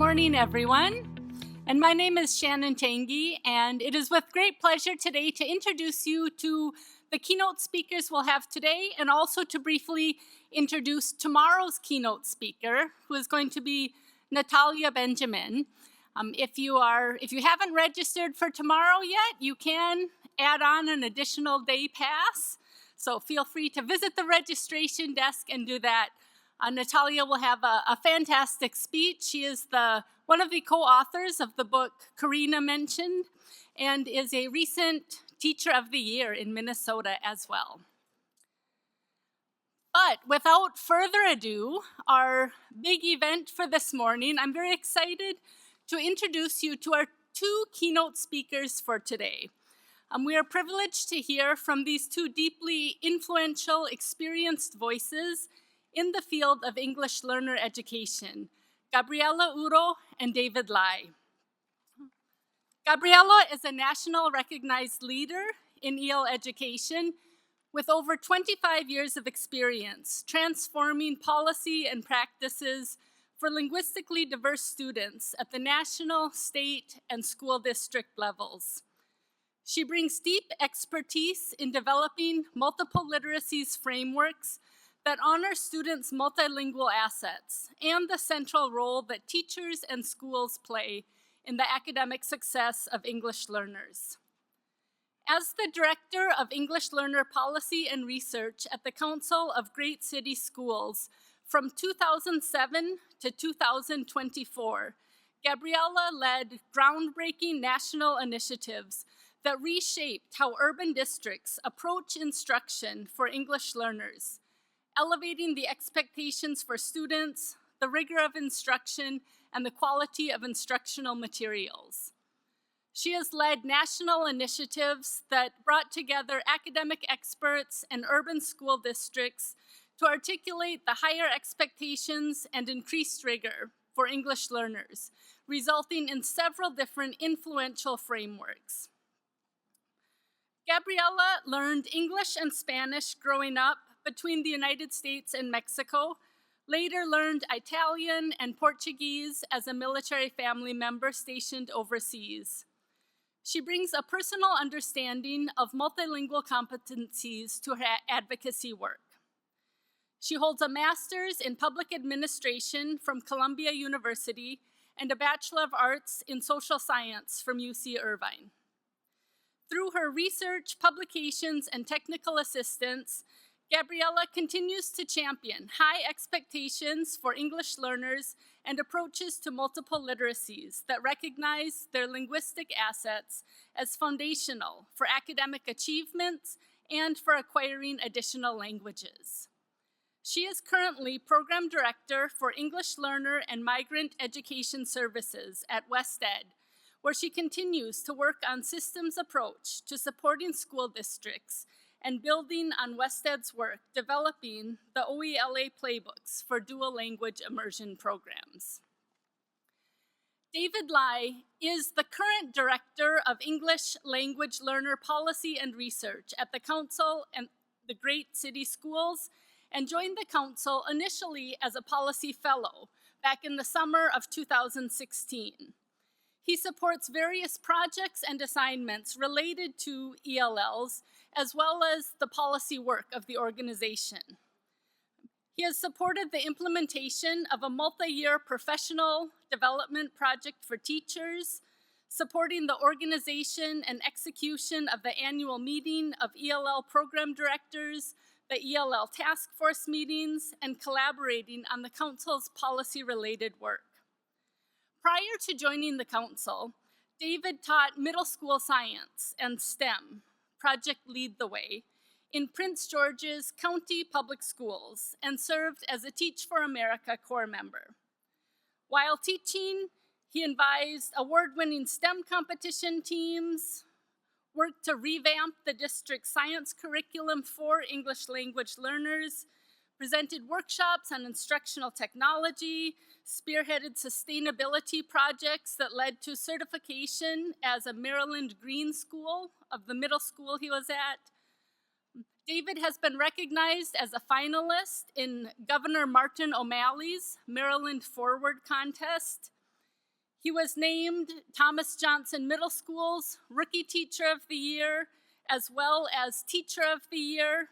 morning, everyone. And my name is Shannon Tangy, and it is with great pleasure today to introduce you to the keynote speakers we'll have today, and also to briefly introduce tomorrow's keynote speaker, who is going to be Natalia Benjamin. If you haven't registered for tomorrow yet, you can add on an additional day pass. So feel free to visit the registration desk and do that. Natalia will have a fantastic speech. She is one of the co-authors of the book Karina mentioned, and is a recent Teacher of the Year in Minnesota as well. But without further ado, our big event for this morning, I'm very excited to introduce you to our two keynote speakers for today. We are privileged to hear from these two deeply influential, experienced voices in the field of English learner education, Gabriela Uro and David Lai. Gabriela is a national recognized leader in EL education with over 25 years of experience transforming policy and practices for linguistically diverse students at the national, state, and school district levels. She brings deep expertise in developing multiple literacies frameworks that honor students' multilingual assets and the central role that teachers and schools play in the academic success of English learners. As the Director of English Learner Policy and Research at the Council of Great City Schools from 2007 to 2024, Gabriela led groundbreaking national initiatives that reshaped how urban districts approach instruction for English learners, elevating the expectations for students, the rigor of instruction, and the quality of instructional materials. She has led national initiatives that brought together academic experts and urban school districts to articulate the higher expectations and increased rigor for English learners, resulting in several different influential frameworks. Gabriela learned English and Spanish growing up between the United States and Mexico, later learned Italian and Portuguese as a military family member stationed overseas. She brings a personal understanding of multilingual competencies to her advocacy work. She holds a master's in public administration from Columbia University and a Bachelor of Arts in social science from UC Irvine. Through her research, publications, and technical assistance, Gabriela continues to champion high expectations for English learners and approaches to multiple literacies that recognize their linguistic assets as foundational for academic achievements and for acquiring additional languages. She is currently Program Director for English Learner and Migrant Education Services at WestEd, where she continues to work on systems approach to supporting school districts and building on WestEd's work developing the OELA playbooks for dual language immersion programs. David Lai is the current Director of English Language Learner Policy and Research at the Council and the Great City Schools, and joined the Council initially as a policy fellow back in the summer of 2016. He supports various projects and assignments related to ELLs, as well as the policy work of the organization. He has supported the implementation of a multi-year professional development project for teachers, supporting the organization and execution of the annual meeting of ELL program directors, the ELL task force meetings, and collaborating on the Council's policy-related work. Prior to joining the Council, David taught middle school science and STEM, Project Lead the Way, in Prince George's County Public Schools and served as a Teach for America Corps member. While teaching, he advised award-winning STEM competition teams, worked to revamp the district science curriculum for English language learners, presented workshops on instructional technology, spearheaded sustainability projects that led to certification as a Maryland Green School of the middle school he was at. David has been recognized as a finalist in Governor Martin O'Malley's Maryland Forward contest. He was named Thomas Johnson Middle School's Rookie Teacher of the Year, as well as Teacher of the Year.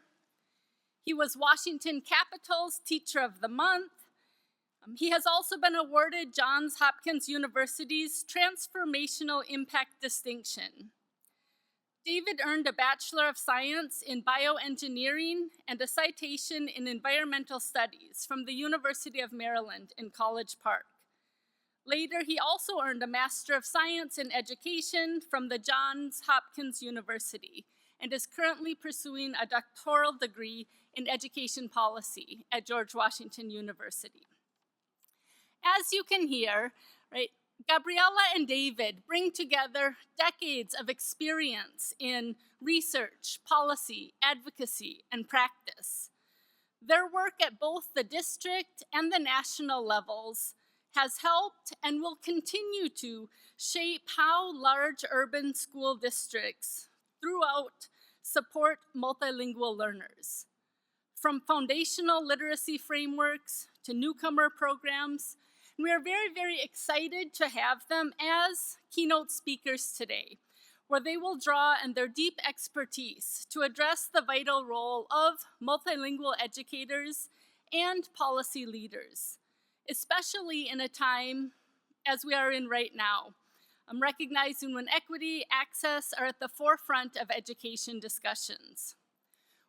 He was Washington Capital's Teacher of the Month. He has also been awarded Johns Hopkins University's Transformational Impact Distinction. David earned a Bachelor of Science in Bioengineering and a citation in Environmental Studies from the University of Maryland in College Park. Later, he also earned a Master of Science in Education from the Johns Hopkins University and is currently pursuing a doctoral degree in education policy at George Washington University. As you can hear, right, Gabriella and David bring together decades of experience in research, policy, advocacy, and practice. Their work at both the district and the national levels has helped and will continue to shape how large urban school districts throughout support multilingual learners. From foundational literacy frameworks to newcomer programs, we are very, very excited to have them as keynote speakers today, where they will draw on their deep expertise to address the vital role of multilingual educators and policy leaders, especially in a time as we are in right now. I'm recognizing when equity, access are at the forefront of education discussions.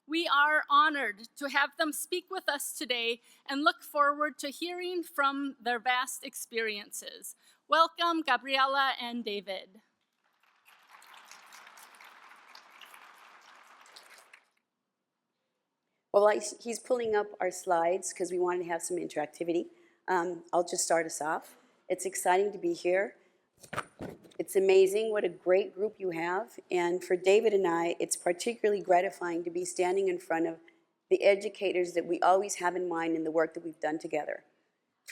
We are honored to have them speak with us today and look forward to hearing from their vast experiences. Welcome, Gabriella and David. Well, he's pulling up our slides because we wanted to have some interactivity. I'll just start us off. It's exciting to be here. It's amazing what a great group you have. And for David and I, it's particularly gratifying to be standing in front of the educators that we always have in mind in the work that we've done together.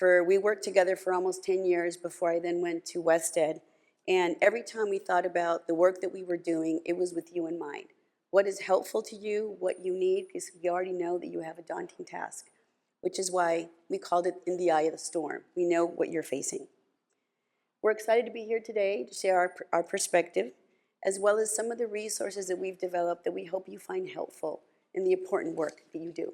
We worked together for almost 10 years before I then went to Wested. And every time we thought about the work that we were doing, it was with you in mind. What is helpful to you, what you need, because we already know that you have a daunting task, which is why we called it In the Eye of the Storm. We know what you're facing. We're excited to be here today to share our perspective, as well as some of the resources that we've developed that we hope you find helpful in the important work that you do.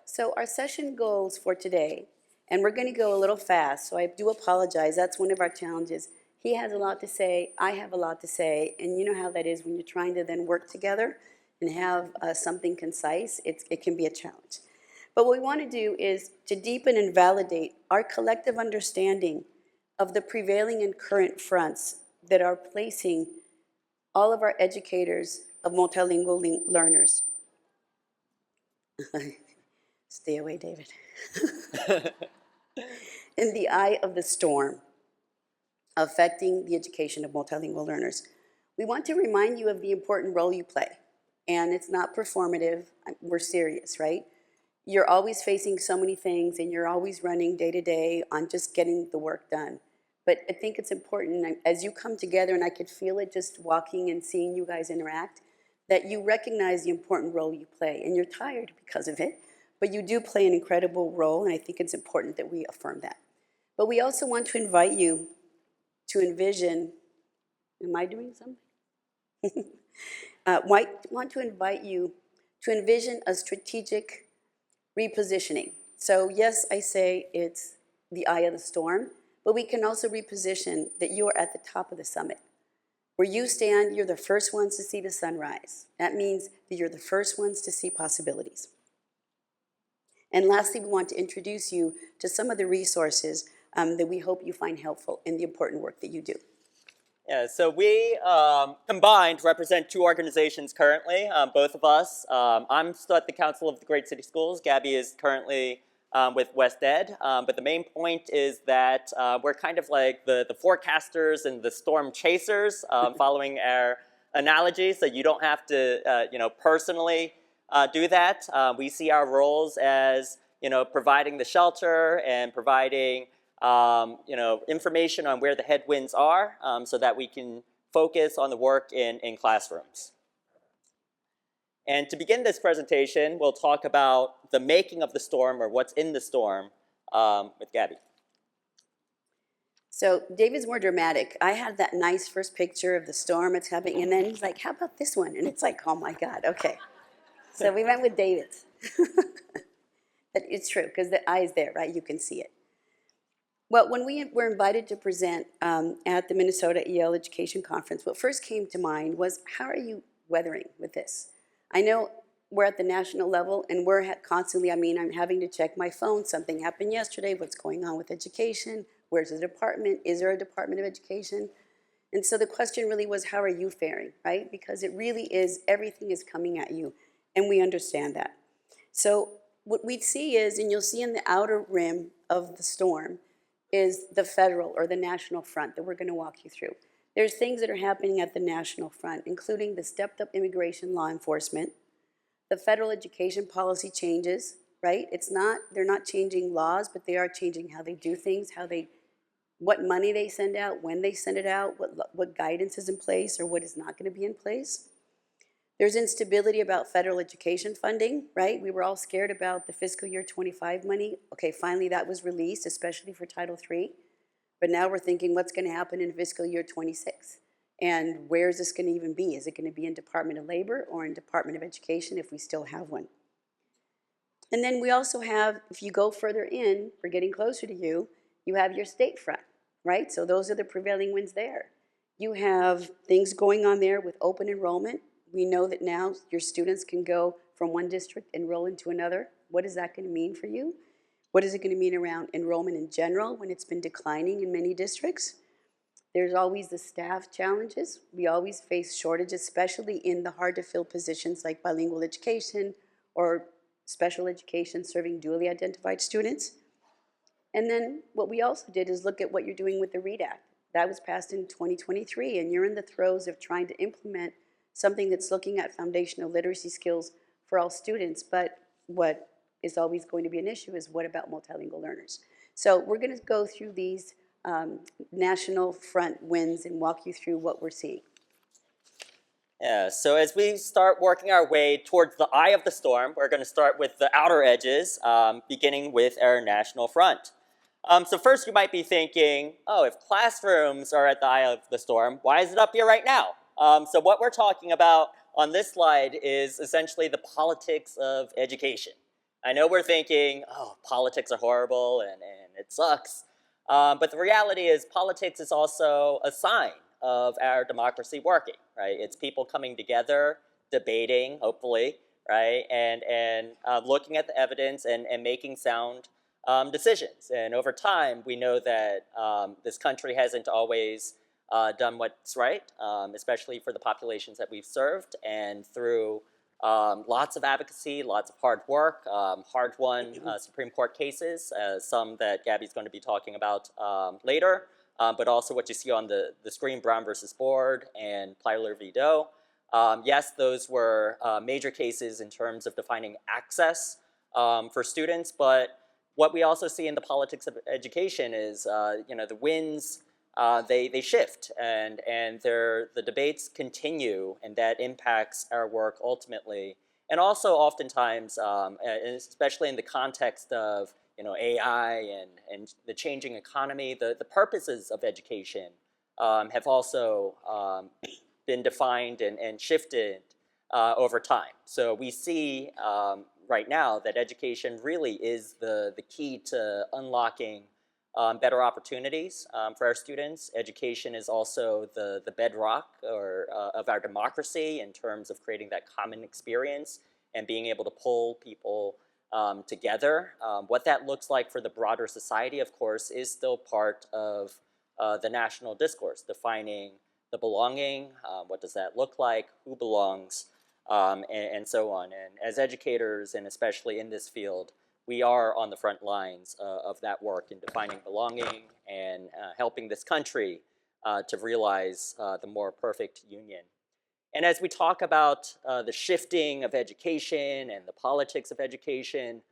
So our session goals for today, and we're going to go a little fast, so I do apologize. That's one of our challenges. He has a lot to say, I have a lot to say, and you know how that is when you're trying to then work together and have something concise. It can be a challenge. But what we want to do is to deepen and validate our collective understanding of the prevailing and current fronts that are placing all of our educators of multilingual learners. Stay away, David. In the eye of the storm, affecting the education of multilingual learners. We want to remind you of the important role you play. And it's not performative, we're serious, right? You're always facing so many things and you're always running day to day on just getting the work done. But I think it's important, as you come together, and I could feel it just walking and seeing you guys interact, that you recognize the important role you play. And you're tired because of it, but you do play an incredible role, and I think it's important that we affirm that. But we also want to invite you to envision, am I doing something? Want to invite you to envision a strategic repositioning. So yes, I say it's the eye of the storm, but we can also reposition that you are at the top of the summit. Where you stand, you're the first ones to see the sunrise. That means that you're the first ones to see possibilities. And lastly, we want to introduce you to some of the resources that we hope you find helpful in the important work that you do. Yeah, so we combined represent two organizations currently, both of us. I'm still at the Council of the Great City Schools. Gabby is currently with Wested. But the main point is that we're kind of like the forecasters and the storm chasers, following our analogy, so you don't have to personally do that. We see our roles as providing the shelter and providing information on where the headwinds are, so that we can focus on the work in classrooms. And to begin this presentation, we'll talk about the making of the storm, or what's in the storm, with Gabby. So David's more dramatic. I had that nice first picture of the storm it's happening, and then he's like, how about this one? And it's like, oh my God, okay. So we went with David's. But it's true, because the eye is there, right? You can see it. Well, when we were invited to present at the Minnesota EL Education Conference, what first came to mind was, how are you weathering with this? I know we're at the national level, and we're constantly, I'm having to check my phone. Something happened yesterday. What's going on with education? Where's the department? Is there a Department of Education? And so the question really was, how are you faring, right? Because it really is, everything is coming at you, and we understand that. So what we see is, and you'll see in the outer rim of the storm, is the federal or the national front that we're going to walk you through. There's things that are happening at the national front, including the stepped up immigration law enforcement, the federal education policy changes, right? They're not changing laws, but they are changing how they do things, what money they send out, when they send it out, what guidance is in place or what is not going to be in place. There's instability about federal education funding, right? We were all scared about the fiscal year 25 money. Okay, finally that was released, especially for Title III. But now we're thinking, what's going to happen in fiscal year 26? And where is this going to even be? Is it going to be in Department of Labor or in Department of Education if we still have one? And then we also have, if you go further in, we're getting closer to you, you have your state front, right? So those are the prevailing winds there. You have things going on there with open enrollment. We know that now your students can go from one district, enroll into another. What is that going to mean for you? What is it going to mean around enrollment in general when it's been declining in many districts? There's always the staff challenges. We always face shortages, especially in the hard-to-fill positions like bilingual education or special education serving dually identified students. And then what we also did is look at what you're doing with the READ Act. That was passed in 2023, and you're in the throes of trying to implement something that's looking at foundational literacy skills for all students. But what is always going to be an issue is, what about multilingual learners? So we're going to go through these national front wins and walk you through what we're seeing. Yeah, so as we start working our way towards the eye of the storm, we're going to start with the outer edges, beginning with our national front. So first you might be thinking, oh, if classrooms are at the eye of the storm, why is it up here right now? So what we're talking about on this slide is essentially the politics of education. I know we're thinking, oh, politics are horrible and it sucks. But the reality is politics is also a sign of our democracy working, right? It's people coming together, debating, hopefully, right? And looking at the evidence and making sound decisions. And over time, we know that this country hasn't always done what's right, especially for the populations that we've served, and through lots of advocacy, lots of hard work, hard-won Supreme Court cases, some that Gabby's going to be talking about later, but also what you see on the screen, Brown versus Board and Plyler v. Doe. Yes, those were major cases in terms of defining access for students, but what we also see in the politics of education is, the winds, they shift, and the debates continue, and that impacts our work ultimately. And also oftentimes, and especially in the context of AI and the changing economy, the purposes of education have also been defined and shifted over time. So we see right now that education really is the key to unlocking better opportunities for our students. Education is also the bedrock of our democracy in terms of creating that common experience and being able to pull people together. What that looks like for the broader society, of course, is still part of the national discourse, defining the belonging, what does that look like, who belongs, and so on. And as educators, and especially in this field, we are on the front lines of that work in defining belonging and helping this country to realize the more perfect union. And as we talk about the shifting of education and the politics of education,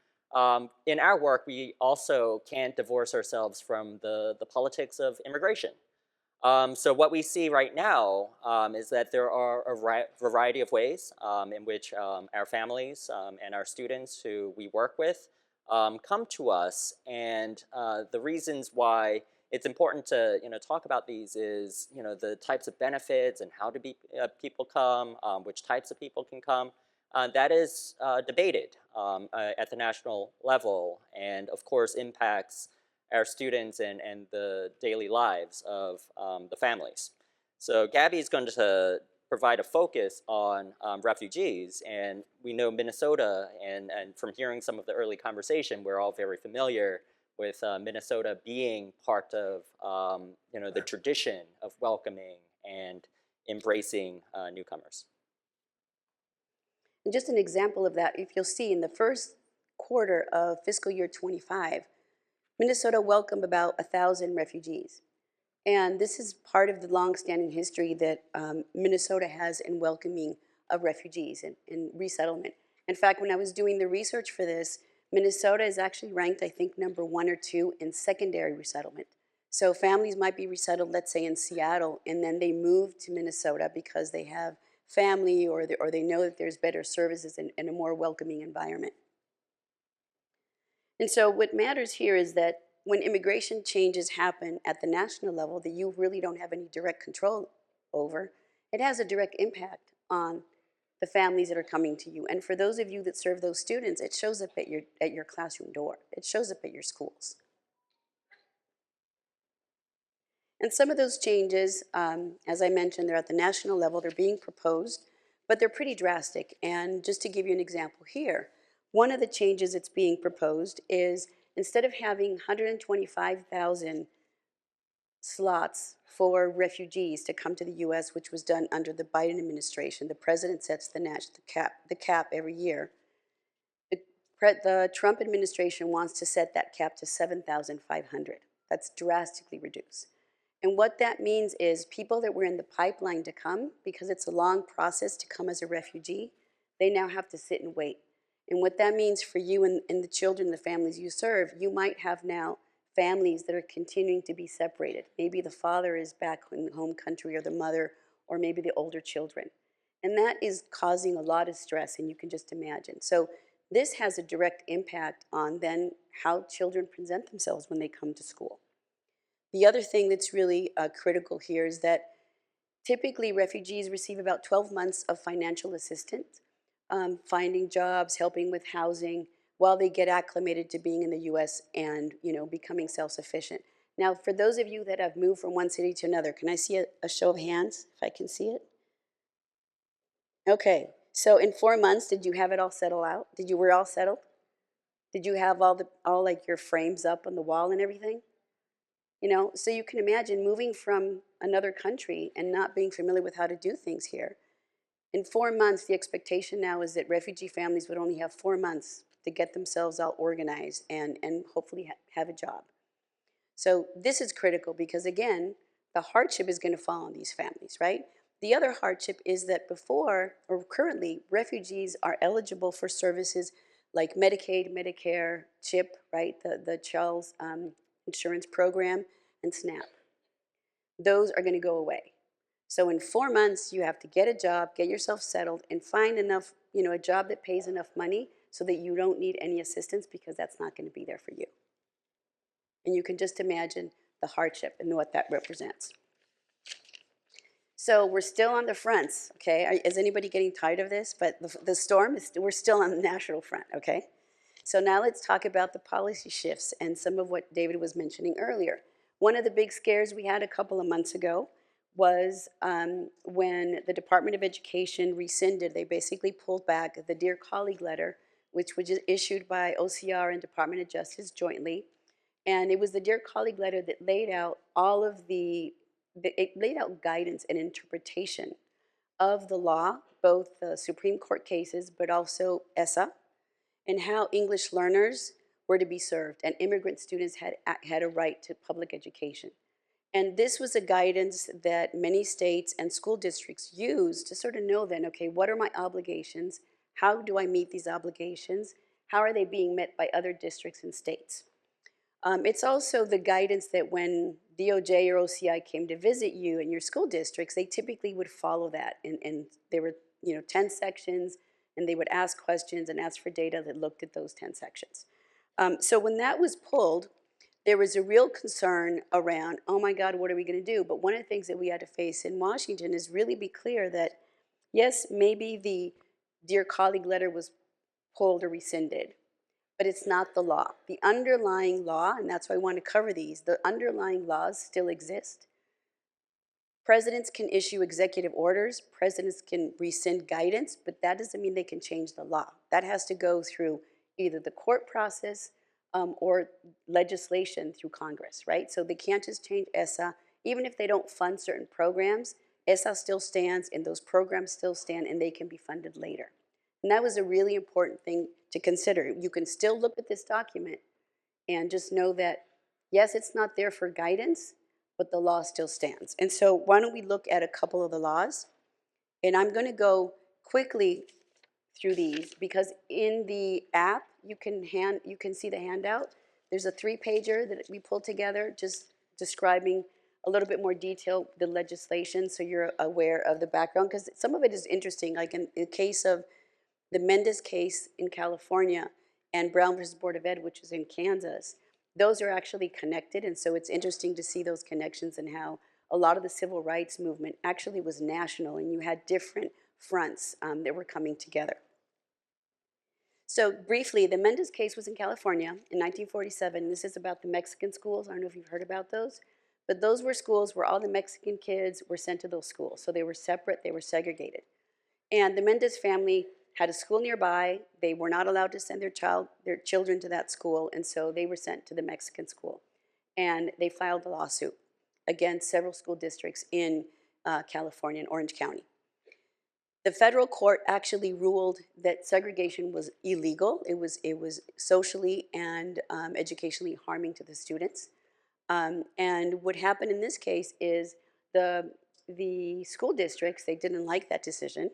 in our work, we also can't divorce ourselves from the politics of immigration. So what we see right now is that there are a variety of ways in which our families and our students who we work with come to us, and the reasons why it's important to talk about these is the types of benefits and how people come, which types of people can come. That is debated at the national level, and of course impacts our students and the daily lives of the families. So Gabby is going to provide a focus on refugees, and we know Minnesota, and from hearing some of the early conversation, we're all very familiar with Minnesota being part of the tradition of welcoming and embracing newcomers. And just an example of that, if you'll see in the first quarter of fiscal year 25, Minnesota welcomed about 1,000 refugees. And this is part of the longstanding history that Minnesota has in welcoming of refugees and resettlement. In fact, when I was doing the research for this, Minnesota is actually ranked, I think, number 1 or 2 in secondary resettlement. So families might be resettled, let's say, in Seattle, and then they move to Minnesota because they have family or they know that there's better services and a more welcoming environment. And so what matters here is that when immigration changes happen at the national level that you really don't have any direct control over, it has a direct impact on the families that are coming to you. And for those of you that serve those students, it shows up at your classroom door. It shows up at your schools. And some of those changes, as I mentioned, they're at the national level, they're being proposed, but they're pretty drastic. And just to give you an example here, one of the changes that's being proposed is instead of having 125,000 slots for refugees to come to the U.S., which was done under the Biden administration, the president sets the cap every year. The Trump administration wants to set that cap to 7,500. That's drastically reduced. And what that means is people that were in the pipeline to come, because it's a long process to come as a refugee, they now have to sit and wait. And what that means for you and the children, the families you serve, you might have now families that are continuing to be separated. Maybe the father is back in home country, or the mother, or maybe the older children. And that is causing a lot of stress, and you can just imagine. So this has a direct impact on then how children present themselves when they come to school. The other thing that's really critical here is that typically refugees receive about 12 months of financial assistance, finding jobs, helping with housing, while they get acclimated to being in the U.S. and becoming self-sufficient. Now, for those of you that have moved from one city to another, can I see a show of hands, if I can see it? Okay, so in 4 months, did you have it all settle out? Were all settled? Did you have all like your frames up on the wall and everything? So you can imagine moving from another country and not being familiar with how to do things here. In 4 months, the expectation now is that refugee families would only have 4 months to get themselves all organized and hopefully have a job. So this is critical because, again, the hardship is going to fall on these families, right? The other hardship is that before, or currently, refugees are eligible for services like Medicaid, Medicare, CHIP, right, the Child's Insurance Program, and SNAP. Those are going to go away. So in 4 months, you have to get a job, get yourself settled, and find enough, a job that pays enough money so that you don't need any assistance, because that's not going to be there for you. And you can just imagine the hardship and what that represents. So we're still on the fronts, okay? Is anybody getting tired of this? But the storm we're still on the national front, okay? So now let's talk about the policy shifts and some of what David was mentioning earlier. One of the big scares we had a couple of months ago was when the Department of Education rescinded, they basically pulled back the Dear Colleague letter, which was issued by OCR and Department of Justice jointly. And it was the Dear Colleague letter that laid out it laid out guidance and interpretation of the law, both the Supreme Court cases, but also ESSA, and how English learners were to be served, and immigrant students had a right to public education. And this was a guidance that many states and school districts use to sort of know then, okay, what are my obligations? How do I meet these obligations? How are they being met by other districts and states? It's also the guidance that when DOJ or OCI came to visit you in your school districts, they typically would follow that. And there were 10 sections, and they would ask questions and ask for data that looked at those 10 sections. So when that was pulled, there was a real concern around, oh my God, what are we going to do? But one of the things that we had to face in Washington is really be clear that, yes, maybe the Dear Colleague letter was pulled or rescinded, but it's not the law. The underlying law, and that's why I want to cover these, the underlying laws still exist. Presidents can issue executive orders, presidents can rescind guidance, but that doesn't mean they can change the law. That has to go through either the court process or legislation through Congress, right? So they can't just change ESSA. Even if they don't fund certain programs, ESSA still stands and those programs still stand and they can be funded later. And that was a really important thing to consider. You can still look at this document and just know that, yes, it's not there for guidance, but the law still stands. And so why don't we look at a couple of the laws? And I'm going to go quickly through these because in the app you can see the handout. There's a 3-pager that we pulled together just describing a little bit more detail the legislation so you're aware of the background, because some of it is interesting, like in the case of the Mendez case in California and Brown versus Board of Ed, which is in Kansas. Those are actually connected, and so it's interesting to see those connections and how a lot of the civil rights movement actually was national, and you had different fronts that were coming together. So briefly, the Mendez case was in California in 1947. This is about the Mexican schools. I don't know if you've heard about those, but those were schools where all the Mexican kids were sent to those schools. So they were separate, they were segregated. And the Mendez family had a school nearby. They were not allowed to send their children to that school, and so they were sent to the Mexican school. And they filed a lawsuit against several school districts in California and Orange County. The federal court actually ruled that segregation was illegal. It was socially and educationally harming to the students. And what happened in this case is the school districts, they didn't like that decision.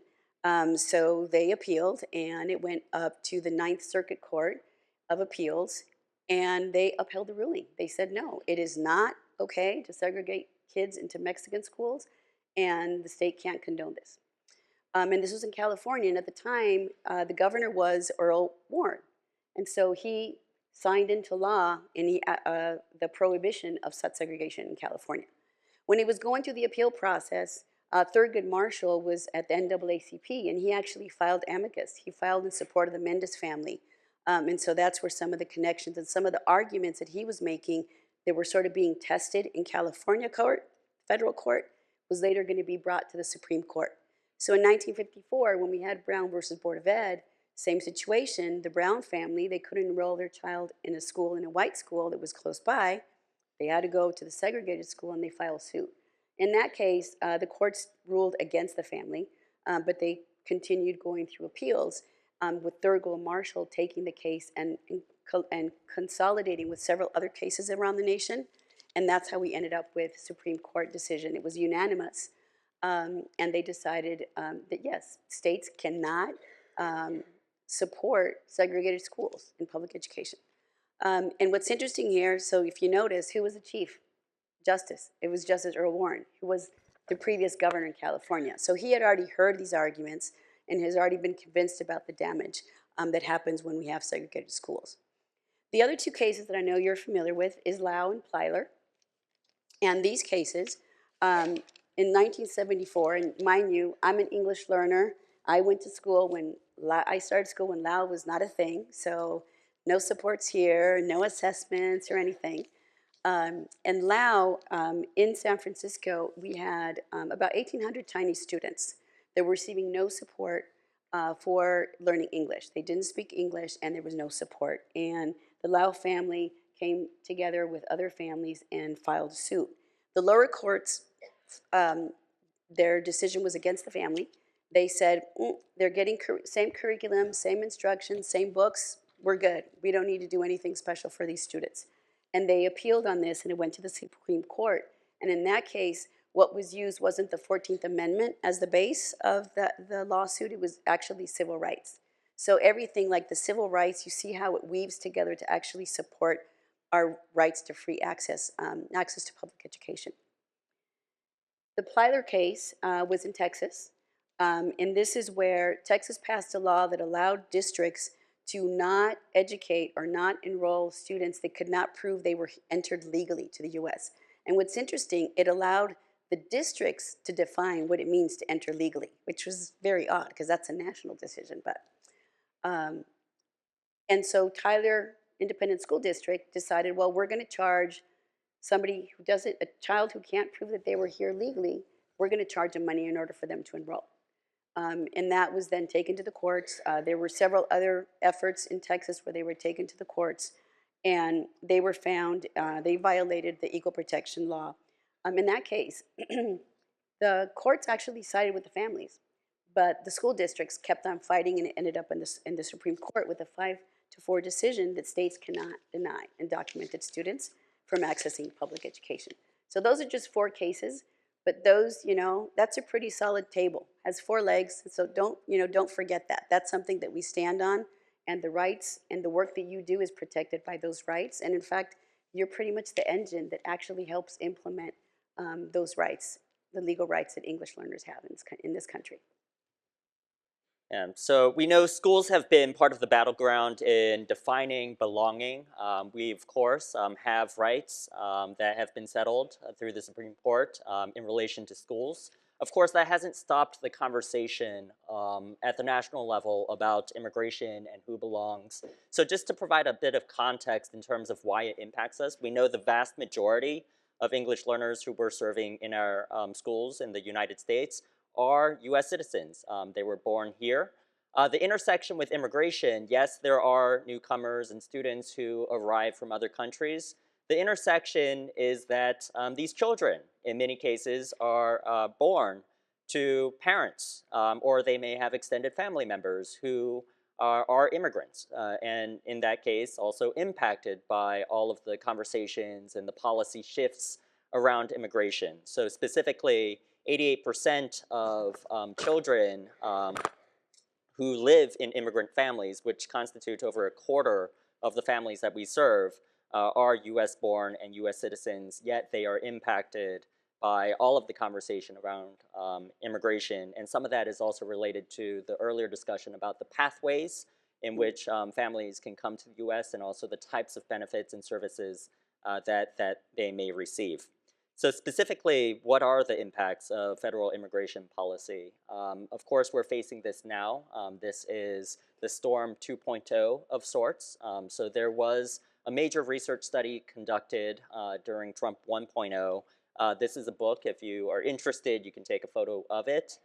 So they appealed, and it went up to the Ninth Circuit Court of Appeals, and they upheld the ruling. They said, no, it is not okay to segregate kids into Mexican schools, and the state can't condone this. And this was in California, and at the time, the governor was Earl Warren. And so he signed into law the prohibition of such segregation in California. When he was going through the appeal process, Thurgood Marshall was at the NAACP, and he actually filed amicus. He filed in support of the Mendez family. And so that's where some of the connections and some of the arguments that he was making that were sort of being tested in California court, federal court, was later going to be brought to the Supreme Court. So in 1954, when we had Brown versus Board of Ed, same situation, the Brown family, they couldn't enroll their child in a school, in a white school that was close by. They had to go to the segregated school, and they filed suit. In that case, the courts ruled against the family, but they continued going through appeals, with Thurgood Marshall taking the case and consolidating with several other cases around the nation. And that's how we ended up with Supreme Court decision. It was unanimous. And they decided that, yes, states cannot support segregated schools in public education. And what's interesting here, so if you notice, who was the chief justice? It was Justice Earl Warren, who was the previous governor in California. So he had already heard these arguments and has already been convinced about the damage that happens when we have segregated schools. The other 2 cases that I know you're familiar with is Lau and Plyler. And these cases, in 1974, and mind you, I'm an English learner. I went to school when I started school when Lau was not a thing, so no supports here, no assessments or anything. And Lau, in San Francisco, we had about 1,800 Chinese students that were receiving no support for learning English. They didn't speak English, and there was no support. And the Lau family came together with other families and filed suit. The lower courts, their decision was against the family. They said, they're getting same curriculum, same instructions, same books, we're good. We don't need to do anything special for these students. And they appealed on this, and it went to the Supreme Court. And in that case, what was used wasn't the 14th Amendment as the base of the lawsuit, it was actually civil rights. So everything like the civil rights, you see how it weaves together to actually support our rights to free access, access to public education. The Plyler case was in Texas, and this is where Texas passed a law that allowed districts to not educate or not enroll students that could not prove they were entered legally to the US. And what's interesting, it allowed the districts to define what it means to enter legally, which was very odd because that's a national decision. Um, and so Tyler Independent School District decided, well, we're going to charge somebody who doesn't, a child who can't prove that they were here legally, we're going to charge them money in order for them to enroll. And that was then taken to the courts. There were several other efforts in Texas where they were taken to the courts, and they were found, they violated the equal protection law. In that case, the courts actually sided with the families, but the school districts kept on fighting, and it ended up in the Supreme Court with a 5-4 decision that states cannot deny undocumented students from accessing public education. So those are just 4 cases. But those, that's a pretty solid table. Has 4 legs, so don't forget that. That's something that we stand on, and the rights and the work that you do is protected by those rights. And in fact, you're pretty much the engine that actually helps implement those rights, the legal rights that English learners have in this country. So we know schools have been part of the battleground in defining belonging. We, of course, have rights that have been settled through the Supreme Court in relation to schools. Of course, that hasn't stopped the conversation at the national level about immigration and who belongs. So just to provide a bit of context in terms of why it impacts us, we know the vast majority of English learners who we're serving in our schools in the United States are U.S. citizens. They were born here. The intersection with immigration, yes, there are newcomers and students who arrive from other countries. The intersection is that these children, in many cases, are born to parents, or they may have extended family members who are immigrants, and in that case also impacted by all of the conversations and the policy shifts around immigration. So specifically, 88% of children who live in immigrant families, which constitute over a quarter of the families that we serve, are US born and US citizens, yet they are impacted by all of the conversation around immigration. And some of that is also related to the earlier discussion about the pathways in which families can come to the US, and also the types of benefits and services that they may receive. So specifically, what are the impacts of federal immigration policy? Of course, we're facing this now. This is the storm 2.0 of sorts. So there was a major research study conducted during Trump 1.0. This is a book. If you are interested, you can take a photo of it.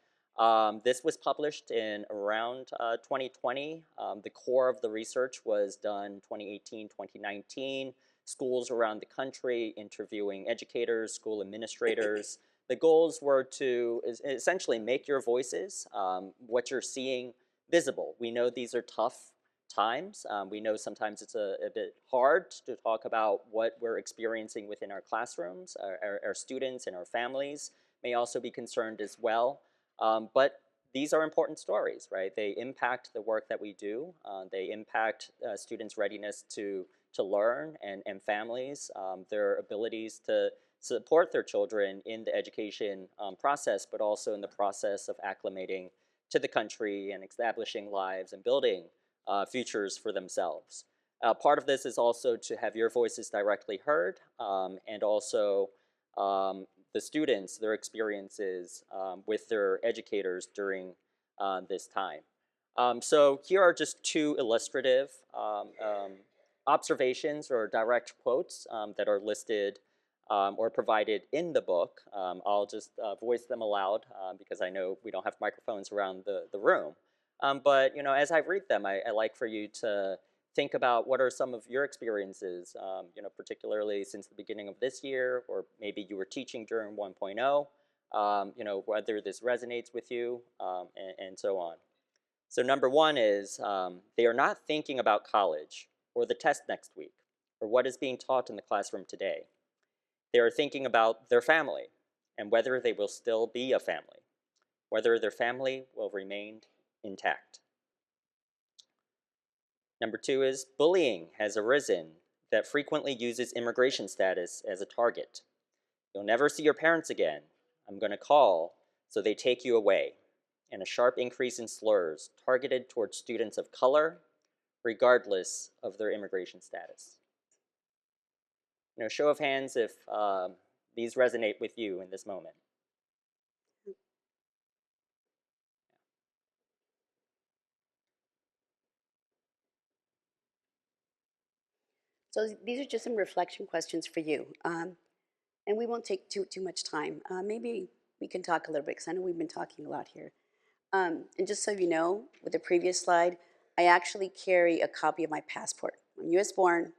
This was published in around 2020. The core of the research was done 2018, 2019. Schools around the country, interviewing educators, school administrators. The goals were to essentially make your voices, what you're seeing, visible. We know these are tough times. We know sometimes it's a bit hard to talk about what we're experiencing within our classrooms. Our students and our families may also be concerned as well. But these are important stories, right? They impact the work that we do. They impact students' readiness to learn, and families, their abilities to support their children in the education process, but also in the process of acclimating to the country and establishing lives and building futures for themselves. Part of this is also to have your voices directly heard, and also the students, their experiences with their educators during this time. So here are just 2 illustrative observations or direct quotes that are listed or provided in the book. I'll just voice them aloud because I know we don't have microphones around the room. But as I read them, I like for you to think about what are some of your experiences, particularly since the beginning of this year, or maybe you were teaching during 1.0, whether this resonates with you, and so on. So number 1 is they are not thinking about college or the test next week, or what is being taught in the classroom today. They are thinking about their family and whether they will still be a family, whether their family will remain intact. Number 2 is bullying has arisen that frequently uses immigration status as a target. You'll never see your parents again. I'm going to call, so they take you away. And a sharp increase in slurs targeted towards students of color, regardless of their immigration status. Show of hands if these resonate with you in this moment. So these are just some reflection questions for you. And we won't take too much time. Maybe we can talk a little bit, because I know we've been talking a lot here. And just so you know, with the previous slide, I actually carry a copy of my passport. I'm US born,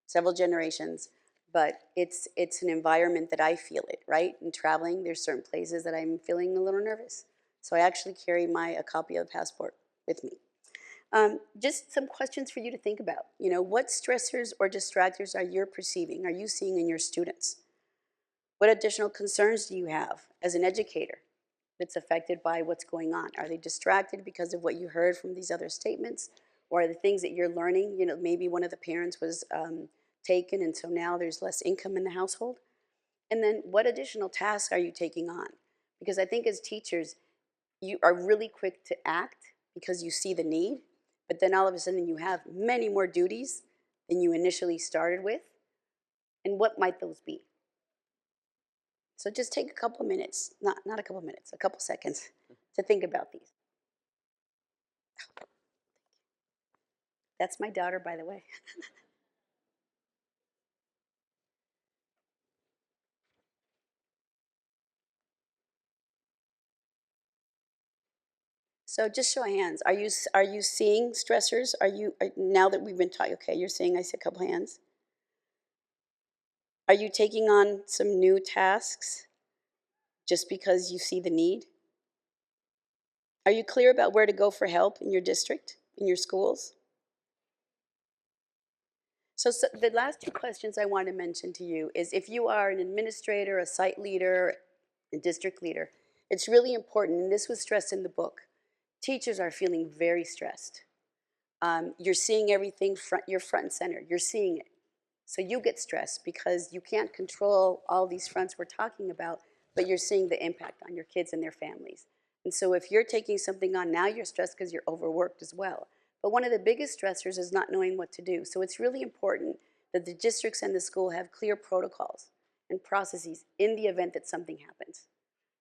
several generations, but it's an environment that I feel it, right? In traveling, there's certain places that I'm feeling a little nervous. So I actually carry a copy of the passport with me. Just some questions for you to think about. What stressors or distractors are you perceiving, are you seeing in your students? What additional concerns do you have as an educator that's affected by what's going on? Are they distracted because of what you heard from these other statements? Or are the things that you're learning, maybe one of the parents was taken, and so now there's less income in the household? And then what additional tasks are you taking on? Because I think as teachers, you are really quick to act because you see the need, but then all of a sudden you have many more duties than you initially started with. And what might those be? So just take a couple minutes, not a couple minutes, a couple seconds to think about these. That's my daughter, by the way. So just show of hands. Are you seeing stressors? Now that we've been talking? Okay, you're seeing. I see a couple hands. Are you taking on some new tasks just because you see the need? Are you clear about where to go for help in your district, in your schools? So the last two questions I want to mention to you is, if you are an administrator, a site leader, a district leader, it's really important, and this was stressed in the book, teachers are feeling very stressed. You're seeing everything, you're front and center, you're seeing it. So you get stressed because you can't control all these fronts we're talking about, but you're seeing the impact on your kids and their families. And so if you're taking something on now, you're stressed because you're overworked as well. But one of the biggest stressors is not knowing what to do. So it's really important that the districts and the school have clear protocols and processes in the event that something happens.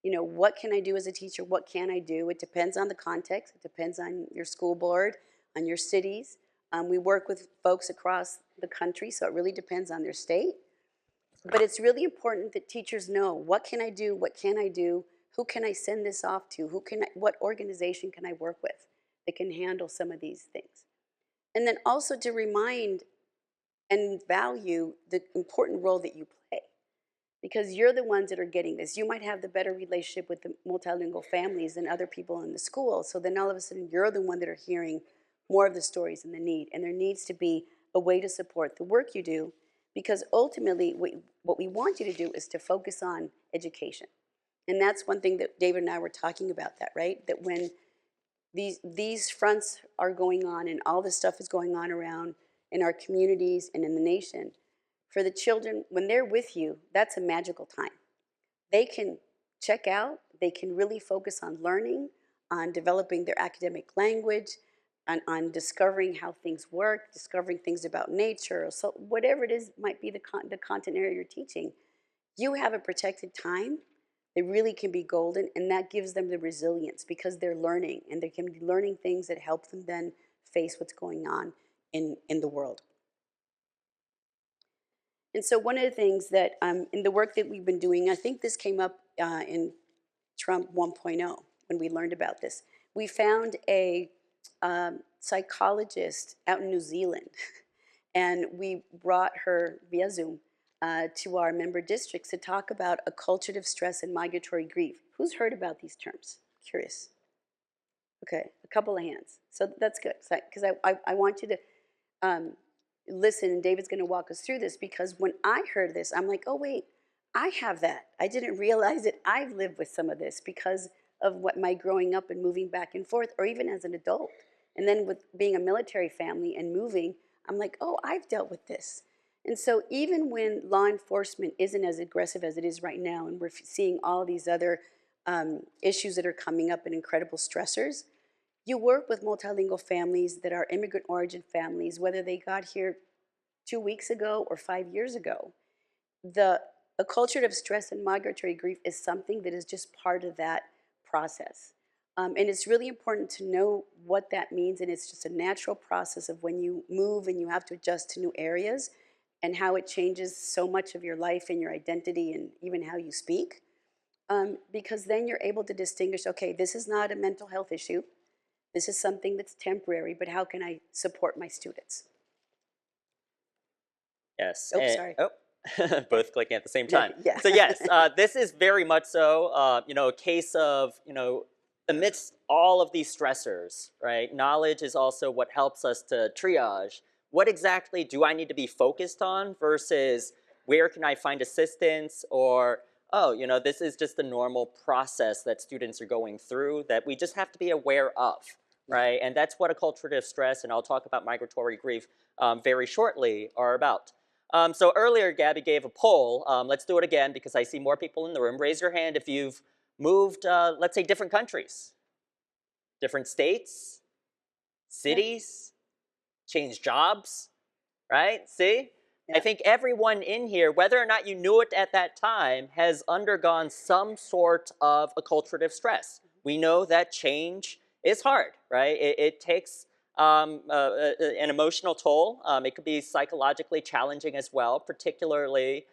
What can I do as a teacher? What can I do? It depends on the context. It depends on your school board, on your cities. We work with folks across the country, so it really depends on their state. But it's really important that teachers know, what can I do? What can I do? Who can I send this off to? What organization can I work with that can handle some of these things? And then also to remind and value the important role that you play, because you're the ones that are getting this. You might have the better relationship with the multilingual families than other people in the school. So then all of a sudden you're the one that are hearing more of the stories and the need. And there needs to be a way to support the work you do, because ultimately what we want you to do is to focus on education. And that's one thing that David and I were talking about, that, right? That when these fronts are going on and all this stuff is going on around in our communities and in the nation, for the children, when they're with you, that's a magical time. They can check out, they can really focus on learning, on developing their academic language, on discovering how things work, discovering things about nature. So whatever it is might be the content area you're teaching, you have a protected time. They really can be golden, and that gives them the resilience because they're learning, and they can be learning things that help them then face what's going on in the world. And so one of the things that in the work that we've been doing, I think this came up in Trump 1.0 when we learned about this. We found a psychologist out in New Zealand, and we brought her via Zoom to our member districts to talk about acculturative stress and migratory grief. Who's heard about these terms? Curious. Okay, a couple of hands. So that's good, because I want you to listen, and David's going to walk us through this, because when I heard this, I'm like, oh, wait, I have that. I didn't realize it. I've lived with some of this because of what my growing up and moving back and forth, or even as an adult. And then with being a military family and moving, I'm like, oh, I've dealt with this. And so even when law enforcement isn't as aggressive as it is right now, and we're seeing all these other issues that are coming up and incredible stressors, You work with multilingual families that are immigrant origin families, whether they got here 2 weeks ago or 5 years ago. A culture of stress and migratory grief is something that is just part of that process. And it's really important to know what that means. And it's just a natural process of when you move and you have to adjust to new areas and how it changes so much of your life and your identity and even how you speak. Because then you're able to distinguish, okay, this is not a mental health issue. This is something that's temporary, but how can I support my students? Yes. Oh, sorry. Oh, both clicking at the same time. Yeah. So yes, this is very much so, a case of, amidst all of these stressors, right? Knowledge is also what helps us to triage. What exactly do I need to be focused on versus where can I find assistance, or, oh, this is just the normal process that students are going through that we just have to be aware of, right? And that's what acculturative stress, and I'll talk about migratory grief very shortly, are about. So earlier, Gabby gave a poll. Let's do it again because I see more people in the room. Raise your hand if you've moved, let's say, different countries, different states, cities, changed jobs, right? See? I think everyone in here, whether or not you knew it at that time, has undergone some sort of acculturative stress. We know that change is hard, right? It takes an emotional toll. It could be psychologically challenging as well, particularly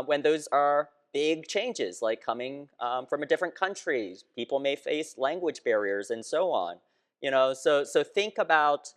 when those are big changes, like coming from a different country. People may face language barriers and so on. So think about,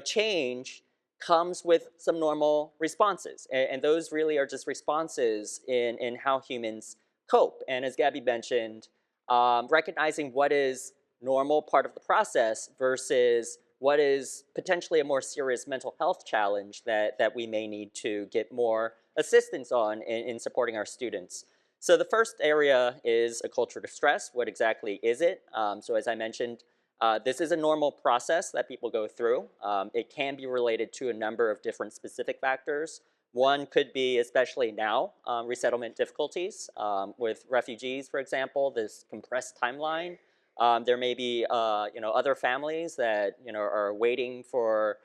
change comes with some normal responses. And those really are just responses in how humans cope. And as Gabby mentioned, recognizing what is normal part of the process versus what is potentially a more serious mental health challenge that we may need to get more assistance on in supporting our students. So the first area is acculturative stress. What exactly is it? So as I mentioned, this is a normal process that people go through. It can be related to a number of different specific factors. One could be, especially now, resettlement difficulties with refugees, for example, this compressed timeline. There may be, other families that, are waiting for,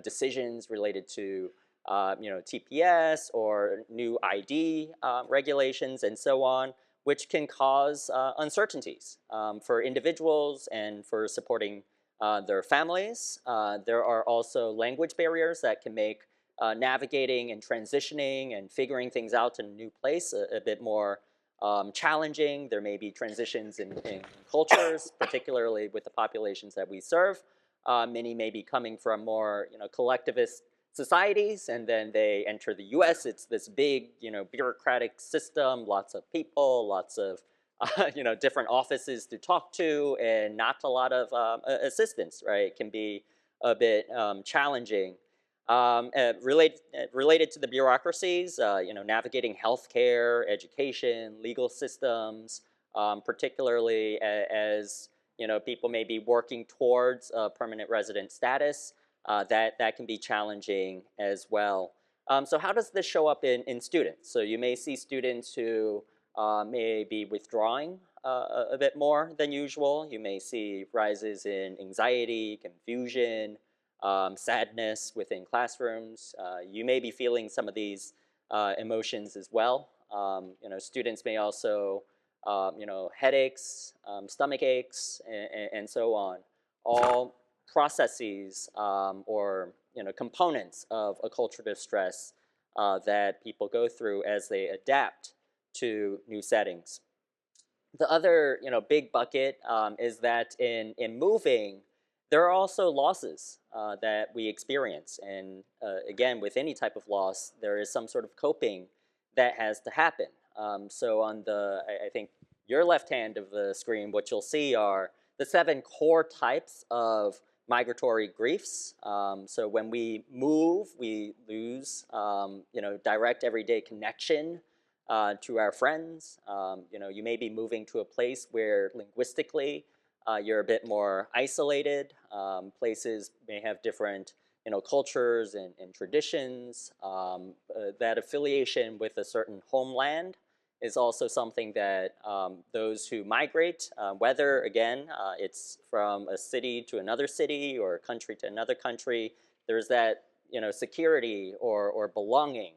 decisions related to, TPS or new ID regulations and so on, which can cause uncertainties for individuals and for supporting their families. There are also language barriers that can make navigating and transitioning and figuring things out in a new place a bit more challenging. There may be transitions in cultures, particularly with the populations that we serve. Many may be coming from more collectivist societies, and then they enter the U.S. It's this big, bureaucratic system, lots of people, lots of, different offices to talk to, and not a lot of assistance, right? It can be a bit challenging. Related to the bureaucracies, navigating healthcare, education, legal systems, particularly as people may be working towards a permanent resident status. That can be challenging as well. So how does this show up in students? So you may see students who may be withdrawing a bit more than usual. You may see rises in anxiety, confusion, sadness within classrooms. You may be feeling some of these emotions as well. Students may also, headaches, stomach aches, and so on. All processes or components of acculturative stress that people go through as they adapt to new settings. The other big bucket is that in moving, there are also losses that we experience, and again, with any type of loss, there is some sort of coping that has to happen. So on the, I think your left hand of the screen, what you'll see are the 7 core types of migratory griefs. So when we move, we lose, direct everyday connection to our friends. You may be moving to a place where linguistically you're a bit more isolated. Places may have different, cultures and traditions. That affiliation with a certain homeland is also something that those who migrate, whether, again, it's from a city to another city or a country to another country, there's that security or belonging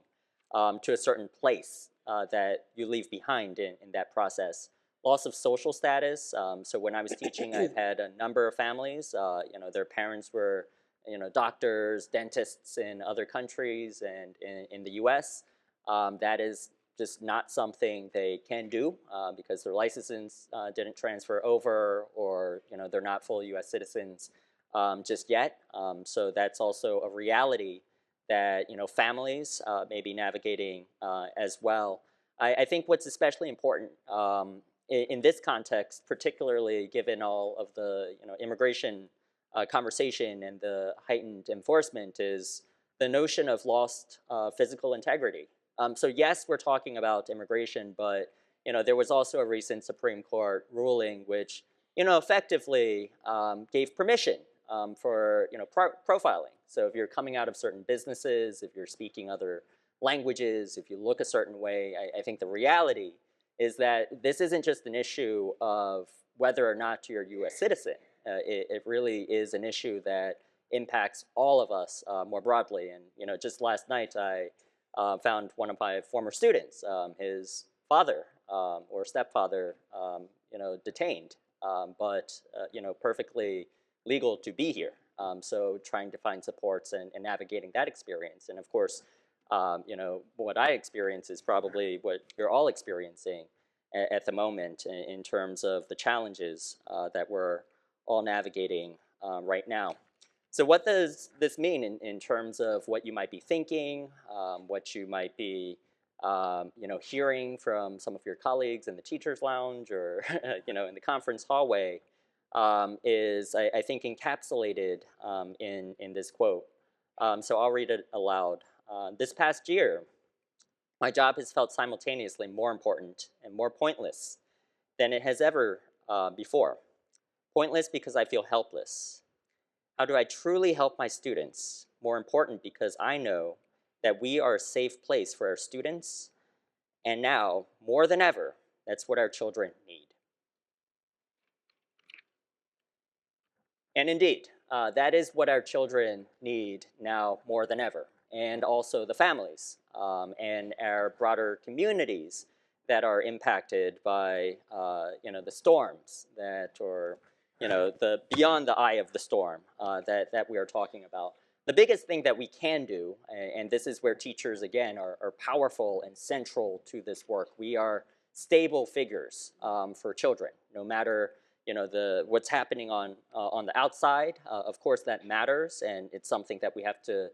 to a certain place that you leave behind in that process. Loss of social status. So when I was teaching, I've had a number of families, their parents were doctors, dentists in other countries and in the US. That is just not something they can do because their licenses didn't transfer over, or they're not full US citizens just yet. So that's also a reality that families may be navigating as well. I think what's especially important in this context, particularly given all of the immigration conversation and the heightened enforcement, is the notion of lost physical integrity. So yes, we're talking about immigration, but there was also a recent Supreme Court ruling which effectively gave permission for profiling. So if you're coming out of certain businesses, if you're speaking other languages, if you look a certain way, I think the reality is that this isn't just an issue of whether or not you're a U.S. citizen. It really is an issue that impacts all of us more broadly. And just last night, I found one of my former students, his father or stepfather, detained, but perfectly legal to be here. So trying to find supports and navigating that experience. And of course, what I experience is probably what you're all experiencing at the moment in terms of the challenges that we're all navigating right now. So what does this mean in terms of what you might be thinking, what you might be hearing from some of your colleagues in the teacher's lounge or in the conference hallway, is I think encapsulated in this quote. So I'll read it aloud. This past year, my job has felt simultaneously more important and more pointless than it has ever before. Pointless because I feel helpless. How do I truly help my students? More important because I know that we are a safe place for our students, and now, more than ever, that's what our children need. And indeed, that is what our children need now more than ever, and also the families and our broader communities that are impacted by the storms that, or the beyond the eye of the storm that we are talking about. The biggest thing that we can do, and this is where teachers again are powerful and central to this work. We are stable figures for children, no matter what's happening on the outside. Of course, that matters, and it's something that we have to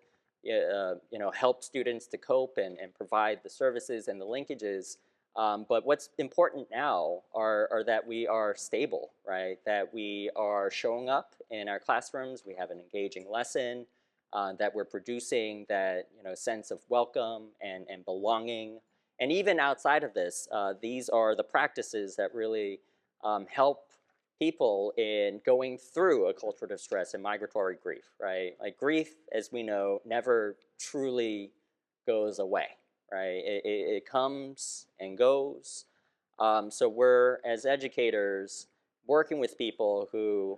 help students to cope and provide the services and the linkages. But what's important now are that we are stable, right? That we are showing up in our classrooms, we have an engaging lesson, that we're producing that sense of welcome and belonging. And even outside of this, these are the practices that really help people in going through a cultural distress and migratory grief, right? Like grief, as we know, never truly goes away, right? It comes and goes. So we're, as educators, working with people who,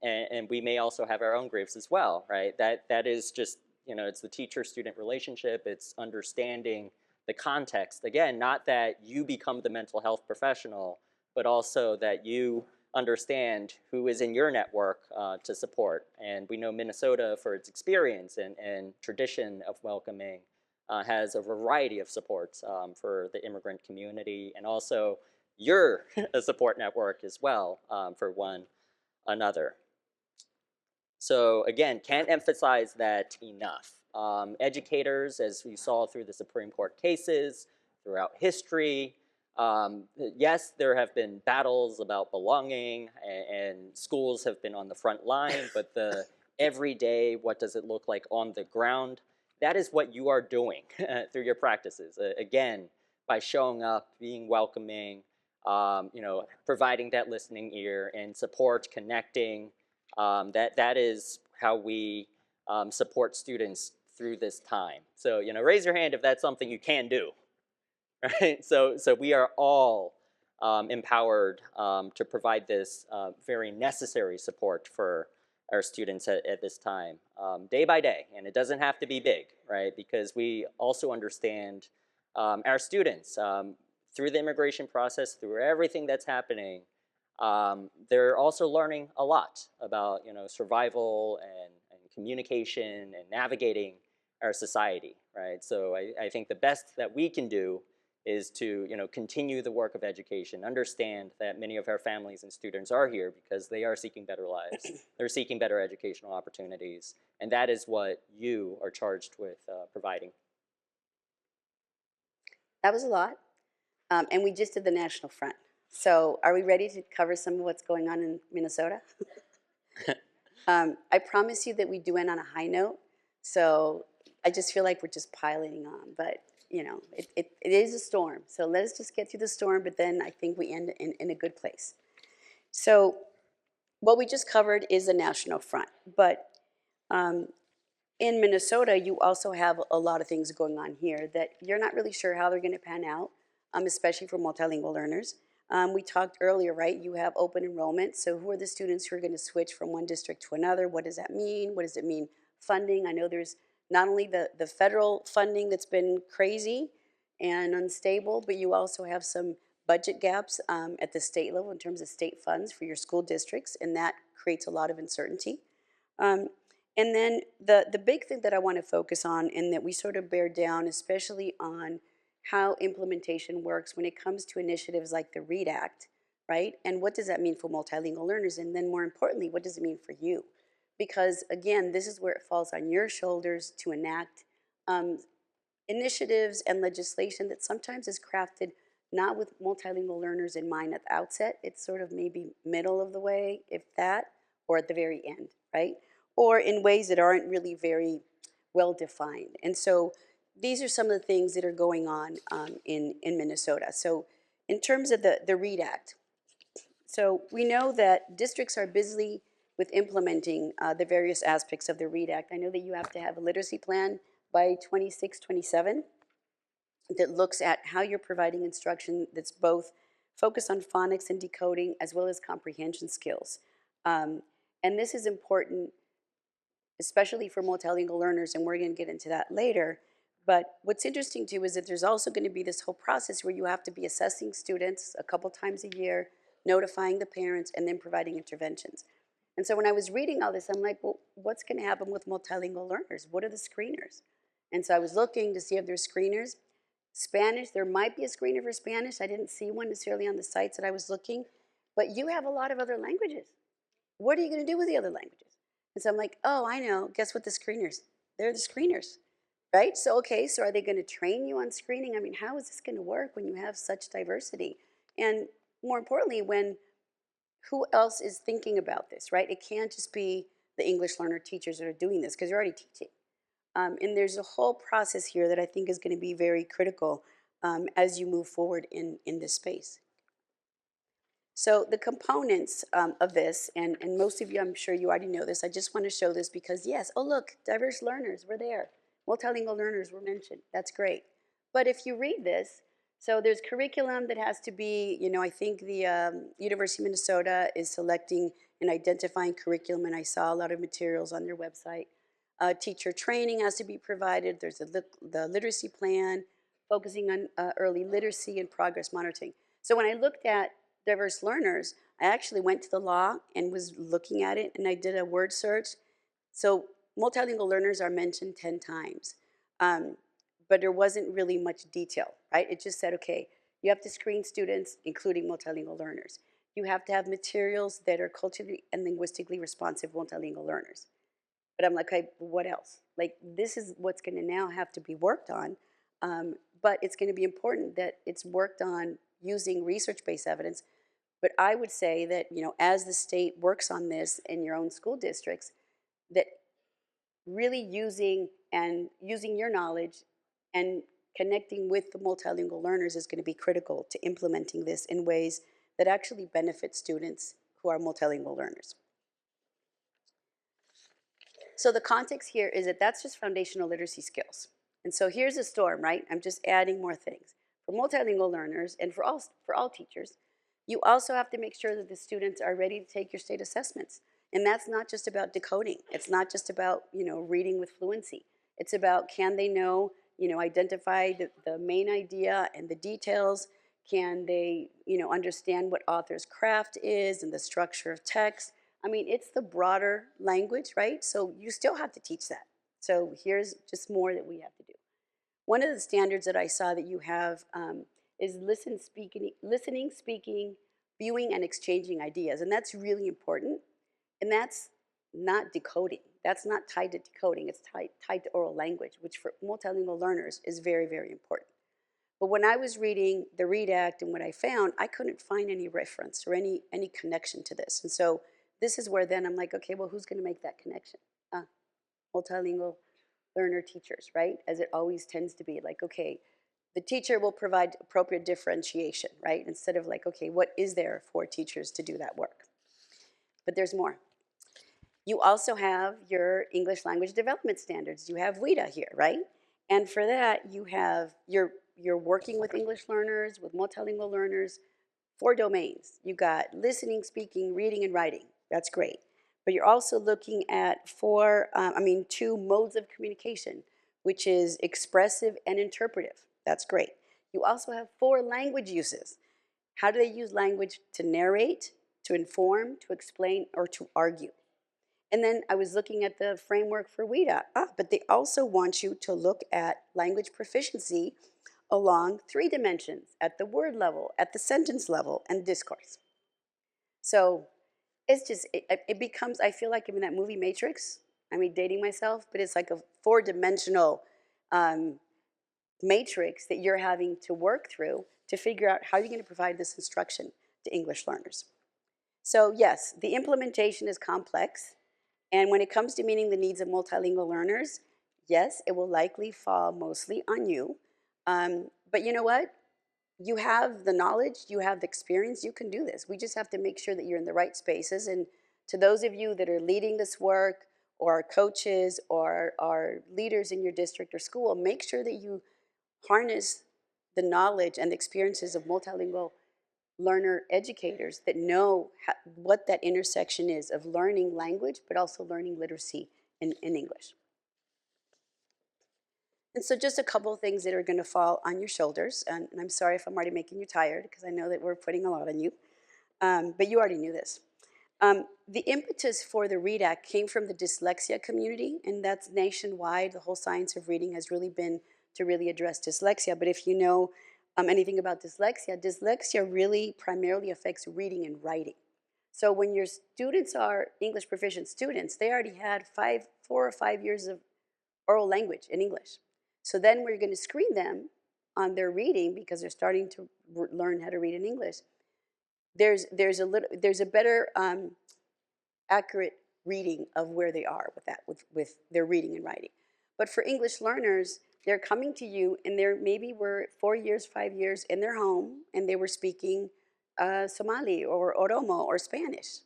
and we may also have our own griefs as well, right? That is just, it's the teacher-student relationship. It's understanding the context. Again, not that you become the mental health professional, but also that you understand who is in your network to support. And we know Minnesota, for its experience and tradition of welcoming, has a variety of supports for the immigrant community, and also your support network as well for one another. So again, can't emphasize that enough. Educators, as we saw through the Supreme Court cases, throughout history, yes, there have been battles about belonging, and schools have been on the front line, but the everyday, what does it look like on the ground, that is what you are doing through your practices. Again, by showing up, being welcoming, providing that listening ear and support, connecting, that is how we support students through this time. So, raise your hand if that's something you can do. right? So we are all empowered to provide this very necessary support for our students at this time, day by day. And it doesn't have to be big, right? Because we also understand our students through the immigration process, through everything that's happening. They're also learning a lot about, you know, survival and communication and navigating our society, right? So I think the best that we can do is to, you know, continue the work of education, understand that many of our families and students are here because they are seeking better lives, they're seeking better educational opportunities, and that is what you are charged with providing. That was a lot, and we just did the National Front. So are we ready to cover some of what's going on in Minnesota? I promise you that we do end on a high note, so I just feel like we're just piling on, but you know, it is a storm, so let us just get through the storm, but then I think we end in a good place. So what we just covered is the National Front, but in Minnesota, you also have a lot of things going on here that you're not really sure how they're going to pan out, especially for multilingual learners. We talked earlier, right? You have open enrollment. So who are the students who are going to switch from one district to another? What does that mean? What does it mean funding? I know there's not only the federal funding that's been crazy and unstable, but you also have some budget gaps at the state level in terms of state funds for your school districts, and that creates a lot of uncertainty. Um, and then the big thing that I want to focus on and that we sort of bear down, especially on how implementation works when it comes to initiatives like the READ Act, right? And what does that mean for multilingual learners? And then more importantly, what does it mean for you? Because again, this is where it falls on your shoulders to enact um, initiatives and legislation that sometimes is crafted not with multilingual learners in mind at the outset. It's sort of maybe middle of the way, if that, or at the very end, right? Or in ways that aren't really very well defined. And so these are some of the things that are going on in Minnesota. So in terms of the READ Act, so we know that districts are busy with implementing the various aspects of the READ Act. I know that you have to have a literacy plan by 26, 27 that looks at how you're providing instruction that's both focused on phonics and decoding as well as comprehension skills. And this is important, especially for multilingual learners, and we're going to get into that later. But what's interesting too is that there's also going to be this whole process where you have to be assessing students a couple times a year, notifying the parents, and then providing interventions. And so when I was reading all this, I'm like, well, what's going to happen with multilingual learners? What are the screeners? And so I was looking to see if there's screeners. Spanish, there might be a screener for Spanish. I didn't see one necessarily on the sites that I was looking, but you have a lot of other languages. What are you going to do with the other languages? And so I'm like, oh, I know. Guess what the screeners? They're the screeners, right? So, okay, so are they going to train you on screening? I mean, how is this going to work when you have such diversity? And more importantly, when who else is thinking about this, right? It can't just be the English learner teachers that are doing this because you're already teaching. And there's a whole process here that I think is going to be very critical as you move forward in this space. So the components of this, and most of you, I'm sure you already know this, I just want to show this because yes, oh look, diverse learners, we're there. Multilingual learners were mentioned, that's great. But if you read this, so there's curriculum that has to be, you know, I think the University of Minnesota is selecting and identifying curriculum, and I saw a lot of materials on their website. Teacher training has to be provided. There's the literacy plan, focusing on early literacy and progress monitoring. So when I looked at diverse learners, I actually went to the law and was looking at it, and I did a word search. So multilingual learners are mentioned 10 times, but there wasn't really much detail, right? It just said, okay, you have to screen students, including multilingual learners. You have to have materials that are culturally and linguistically responsive multilingual learners. But I'm like, okay, what else? Like, this is what's going to now have to be worked on, but it's going to be important that it's worked on using research-based evidence. But I would say that, you know, as the state works on this in your own school districts, that really using your knowledge and connecting with the multilingual learners is going to be critical to implementing this in ways that actually benefit students who are multilingual learners. So the context here is that that's just foundational literacy skills. And so here's a storm, right? I'm just adding more things. for multilingual learners and for all teachers, you also have to make sure that the students are ready to take your state assessments. And that's not just about decoding. It's not just about, reading with fluency. It's about, can they know, identify the main idea and the details? Can they, understand what author's craft is and the structure of text? I mean, it's the broader language, right? So you still have to teach that. So here's just more that we have to do. One of the standards that I saw that you have is listening, speaking, viewing, and exchanging ideas. And that's really important. And that's not decoding. That's not tied to decoding. It's tied to oral language, which for multilingual learners is very, very important. But when I was reading the READ Act and what I found, I couldn't find any reference or any connection to this. And so this is where then I'm like, okay, well, who's going to make that connection? Multilingual learner teachers, right? As it always tends to be, like, okay, the teacher will provide appropriate differentiation, right? Instead of like, okay, what is there for teachers to do that work? But there's more. You also have your English language development standards. You have WIDA here, right? And for that, you have, you're working with English learners, with multilingual learners, 4 domains. You got listening, speaking, reading, and writing. That's great. But you're also looking at 2 modes of communication, which is expressive and interpretive. That's great. You also have 4 language uses. How do they use language to narrate, to inform, to explain, or to argue? And then I was looking at the framework for WIDA. But they also want you to look at language proficiency along 3 dimensions, at the word level, at the sentence level, and discourse. So it's just, it becomes, I feel like I'm in that movie Matrix. I mean, dating myself, but it's like a 4-dimensional matrix that you're having to work through to figure out how you're going to provide this instruction to English learners. So yes, the implementation is complex. And when it comes to meeting the needs of multilingual learners, yes, it will likely fall mostly on you. But you know what? You have the knowledge, you have the experience, you can do this. We just have to make sure that you're in the right spaces. And to those of you that are leading this work, or are coaches, or are leaders in your district or school, make sure that you harness the knowledge and the experiences of multilingual learner educators that know what that intersection is of learning language, but also learning literacy in English. And so just a couple of things that are going to fall on your shoulders. And I'm sorry if I'm already making you tired, because I know that we're putting a lot on you. But you already knew this. The impetus for the READ Act came from the dyslexia community, and that's nationwide. The whole science of reading has really been to really address dyslexia. But if you know anything about dyslexia really primarily affects reading and writing. So when your students are English proficient students, they already had 4 or 5 years of oral language in English. So then we're going to screen them on their reading because they're starting to learn how to read in English. There's a better accurate reading of where they are with their reading and writing. But for English learners, they're coming to you and they maybe were 4 years, 5 years in their home and they were speaking Somali or Oromo or Spanish.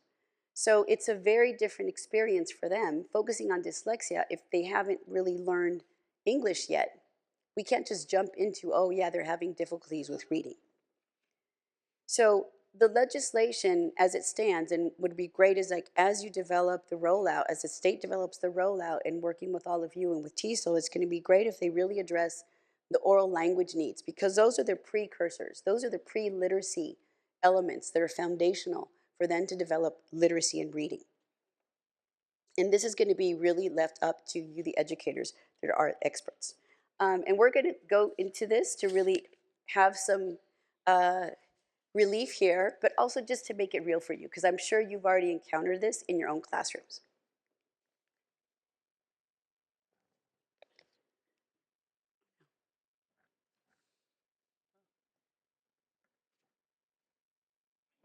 So it's a very different experience for them focusing on dyslexia if they haven't really learned English yet. We can't just jump into, oh yeah, they're having difficulties with reading. So the legislation as it stands, and would be great, is like as you develop the rollout, as the state develops the rollout and working with all of you and with TESOL, it's going to be great if they really address the oral language needs, because those are the precursors. Those are the pre-literacy elements that are foundational for them to develop literacy and reading. And this is going to be really left up to you, the educators that are experts. And we're going to go into this to really have some relief here, but also just to make it real for you, because I'm sure you've already encountered this in your own classrooms.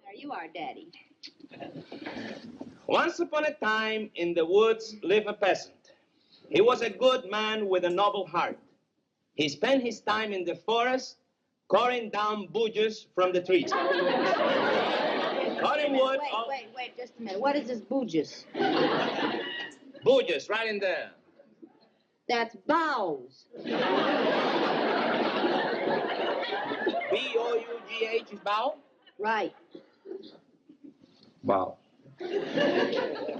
There you are, Daddy. Once upon a time, in the woods lived a peasant. He was a good man with a noble heart. He spent his time in the forest cutting down bushes from the trees. Cutting wood. Wait, just a minute. What is this bouges? Bushes, right in there. That's boughs. B-O-U-G-H is bow? Right. Bow.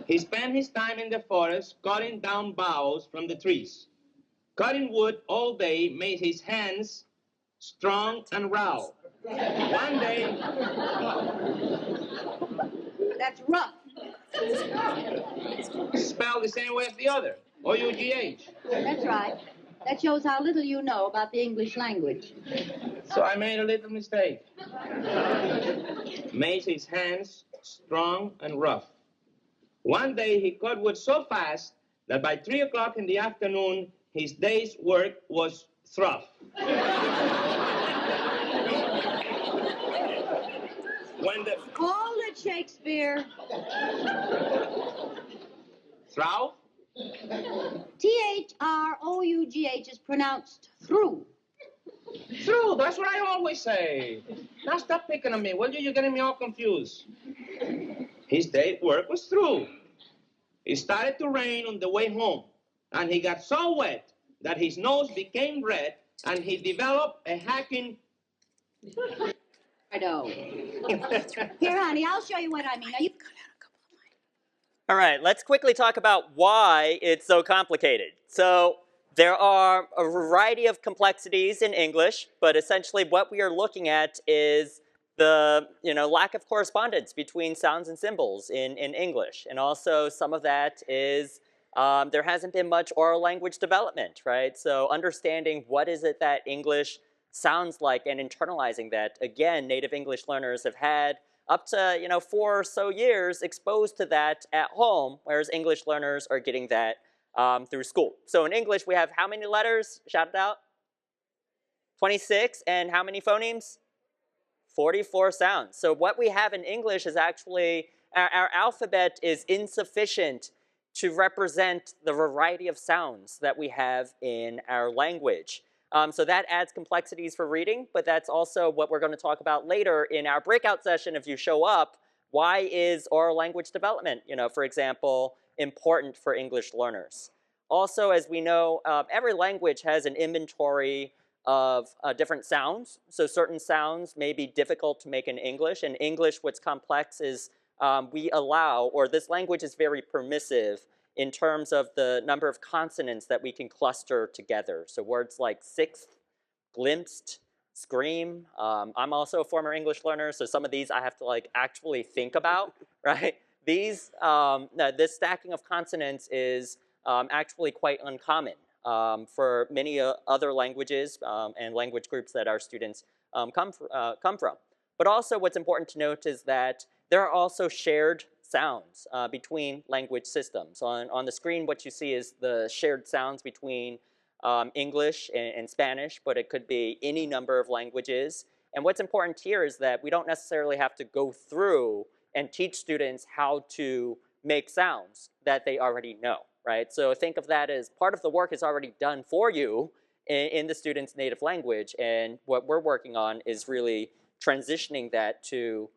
He spent his time in the forest cutting down boughs from the trees. Cutting wood all day made his hands strong and raw. One day, That's rough. spelled the same way as the other, O-U-G-H. That's right. That shows how little you know about the English language. So I made a little mistake. Made his hands strong and rough. One day he cut wood so fast that by 3 o'clock in the afternoon, his day's work was through. When the Hold it, Shakespeare. through, T-H-R-O-U-G-H is pronounced through. through, that's what I always say. Now stop picking on me, will you? You're getting me all confused. His day's work was through. It started to rain on the way home, and he got so wet that his nose became red, and he developed a hacking. Righto. Here, honey, I'll show you what I mean. Now, you All right, let's quickly talk about why it's so complicated. So there are a variety of complexities in English, but essentially what we are looking at is the lack of correspondence between sounds and symbols in English. And also some of that is there hasn't been much oral language development, right? So understanding what is it that English sounds like and internalizing that, again, native English learners have had up to 4 or so years exposed to that at home, whereas English learners are getting that through school. So in English, we have how many letters? Shout it out. 26. And how many phonemes? 44 sounds. So what we have in English is actually, our alphabet is insufficient to represent the variety of sounds that we have in our language. So that adds complexities for reading, but that's also what we're going to talk about later in our breakout session. If you show up, why is oral language development, for example, important for English learners? Also, as we know, every language has an inventory of different sounds. So certain sounds may be difficult to make in English. In English, what's complex is we allow, or this language is very permissive in terms of the number of consonants that we can cluster together. So words like sixth, glimpsed, scream. I'm also a former English learner, so some of these I have to actually think about, right? This stacking of consonants is actually quite uncommon for many other languages and language groups that our students come from. But also what's important to note is that there are also shared sounds between language systems. On the screen, what you see is the shared sounds between English and Spanish, but it could be any number of languages. And what's important here is that we don't necessarily have to go through and teach students how to make sounds that they already know, right? So think of that as part of the work is already done for you in the student's native language, and what we're working on is really transitioning that to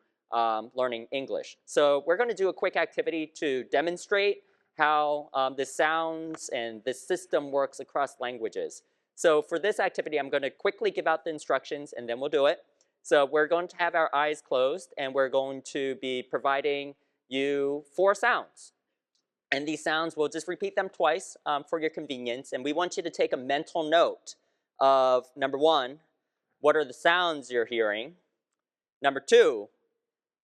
learning English. So we're going to do a quick activity to demonstrate how the sounds and this system works across languages. So for this activity, I'm going to quickly give out the instructions and then we'll do it. So we're going to have our eyes closed and we're going to be providing you 4 sounds. And these sounds, we'll just repeat them twice for your convenience. And we want you to take a mental note of, number 1, what are the sounds you're hearing? Number 2,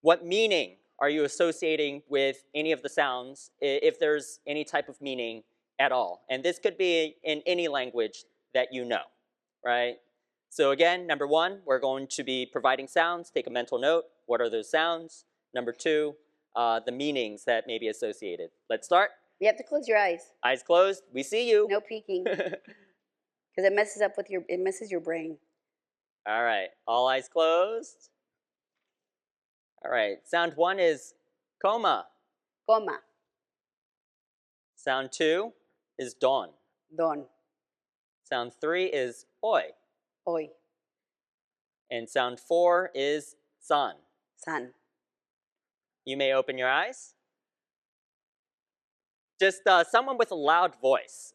what meaning are you associating with any of the sounds, if there's any type of meaning at all? And this could be in any language that you know, right? So again, number 1, we're going to be providing sounds. Take a mental note. What are those sounds? Number 2, the meanings that may be associated. Let's start. You have to close your eyes. Eyes closed. We see you. No peeking. Because it messes up with it messes your brain. All right. All eyes closed. All right. Sound 1 is coma. Coma. Sound 2 is don. Don. Sound 3 is hoy. Hoy. And sound 4 is san. San. You may open your eyes. Just someone with a loud voice.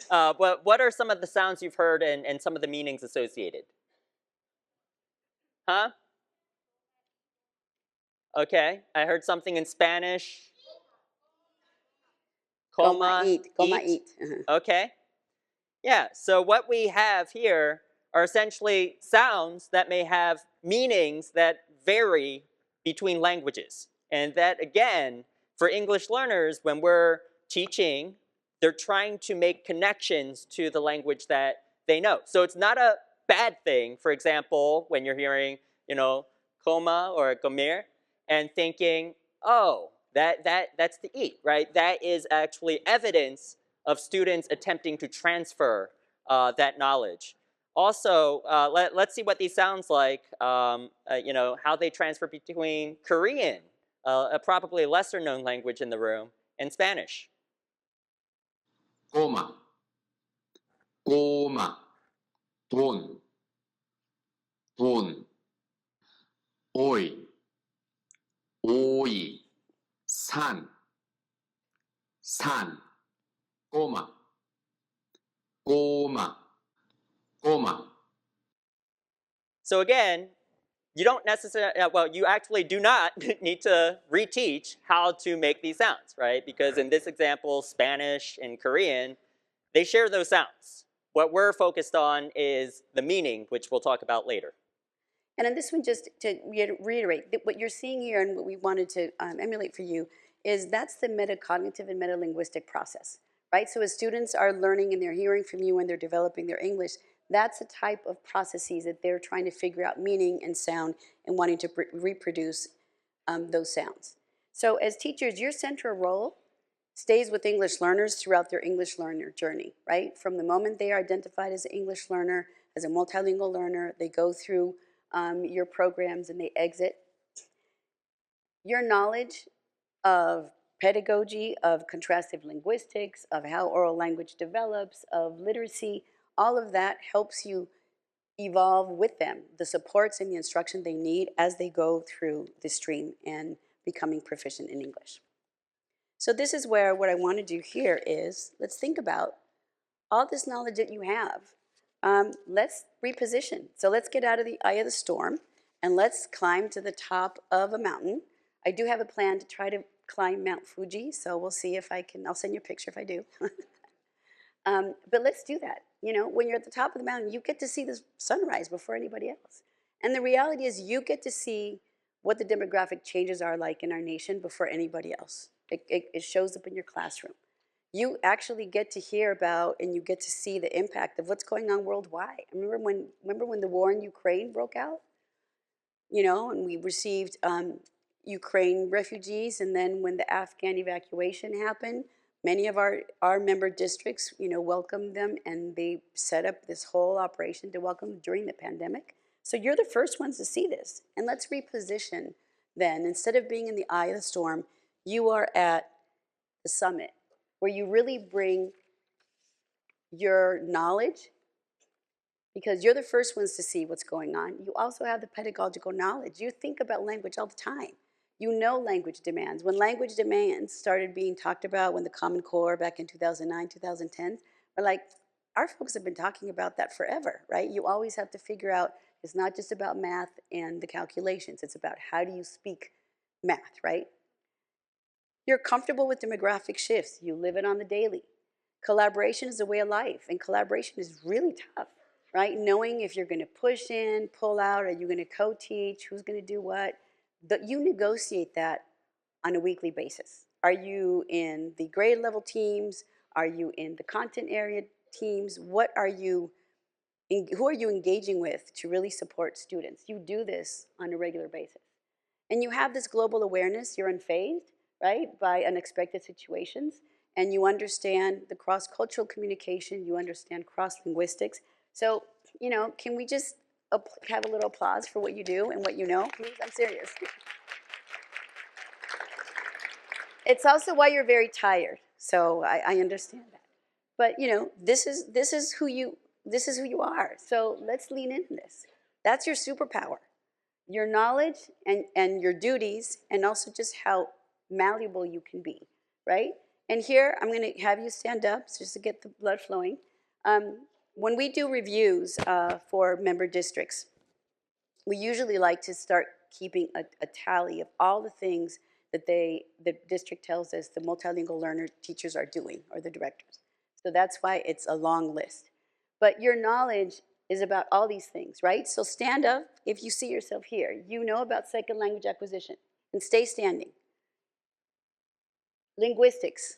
What are some of the sounds you've heard and some of the meanings associated? Huh? Okay, I heard something in Spanish. Coma, Coma, eat. eat. Okay. Yeah, so what we have here are essentially sounds that may have meanings that vary between languages. And that, again, for English learners, when we're teaching, they're trying to make connections to the language that they know. So it's not a bad thing, for example, when you're hearing, coma or comer, and thinking, oh, that's to eat, right? That is actually evidence of students attempting to transfer that knowledge. Also, let's see what these sounds like, how they transfer between Korean, a probably lesser known language in the room, and Spanish. 꼬마, 꼬마, 돈, 돈, 오이, 오이, 산, 산, 꼬마, 꼬마, 꼬마. So again, you don't necessarily, you actually do not need to reteach how to make these sounds, right? Because in this example, Spanish and Korean, they share those sounds. What we're focused on is the meaning, which we'll talk about later. And on this one, just to reiterate, that what you're seeing here and what we wanted to emulate for you is that's the metacognitive and metalinguistic process, right? So as students are learning and they're hearing from you and they're developing their English, that's the type of processes that they're trying to figure out meaning and sound and wanting to reproduce those sounds. So as teachers, your central role stays with English learners throughout their English learner journey, right? From the moment they are identified as an English learner, as a multilingual learner, they go through your programs and they exit. Your knowledge of pedagogy, of contrastive linguistics, of how oral language develops, of literacy, all of that helps you evolve with them, the supports and the instruction they need as they go through the stream and becoming proficient in English. So this is where what I want to do here is, let's think about all this knowledge that you have. Let's reposition. So let's get out of the eye of the storm and let's climb to the top of a mountain. I do have a plan to try to climb Mount Fuji, so we'll see if I can, I'll send you a picture if I do. But let's do that. When you're at the top of the mountain, you get to see the sunrise before anybody else. And the reality is you get to see what the demographic changes are like in our nation before anybody else. It shows up in your classroom. You actually get to hear about and you get to see the impact of what's going on worldwide. Remember when the war in Ukraine broke out? And we received Ukraine refugees, and then when the Afghan evacuation happened, many of our member districts, welcomed them, and they set up this whole operation to welcome them during the pandemic. So you're the first ones to see this. And let's reposition then. Instead of being in the eye of the storm, you are at the summit, where you really bring your knowledge, because you're the first ones to see what's going on. You also have the pedagogical knowledge. You think about language all the time. You know language demands. When language demands started being talked about, when the Common Core back in 2009, 2010, we're like, our folks have been talking about that forever, right? You always have to figure out, it's not just about math and the calculations. It's about how do you speak math, right? You're comfortable with demographic shifts. You live it on the daily. Collaboration is a way of life, and collaboration is really tough, right? Knowing if you're going to push in, pull out, are you going to co-teach, who's going to do what? You negotiate that on a weekly basis. Are you in the grade level teams? Are you in the content area teams? Who are you engaging with to really support students? You do this on a regular basis. And you have this global awareness. You're unfazed, right, by unexpected situations. And you understand the cross-cultural communication. You understand cross-linguistics. So, can we just have a little applause for what you do and what you know, please? I'm serious. It's also why you're very tired. So I understand that. But this is who you are. So let's lean into this. That's your superpower. Your knowledge and your duties, and also just how malleable you can be, right? And here I'm going to have you stand up just to get the blood flowing. When we do reviews for member districts, we usually like to start keeping a tally of all the things that the district tells us the multilingual learner teachers are doing, or the directors. So that's why it's a long list. But your knowledge is about all these things, right? So stand up if you see yourself here. You know about second language acquisition, and stay standing. Linguistics.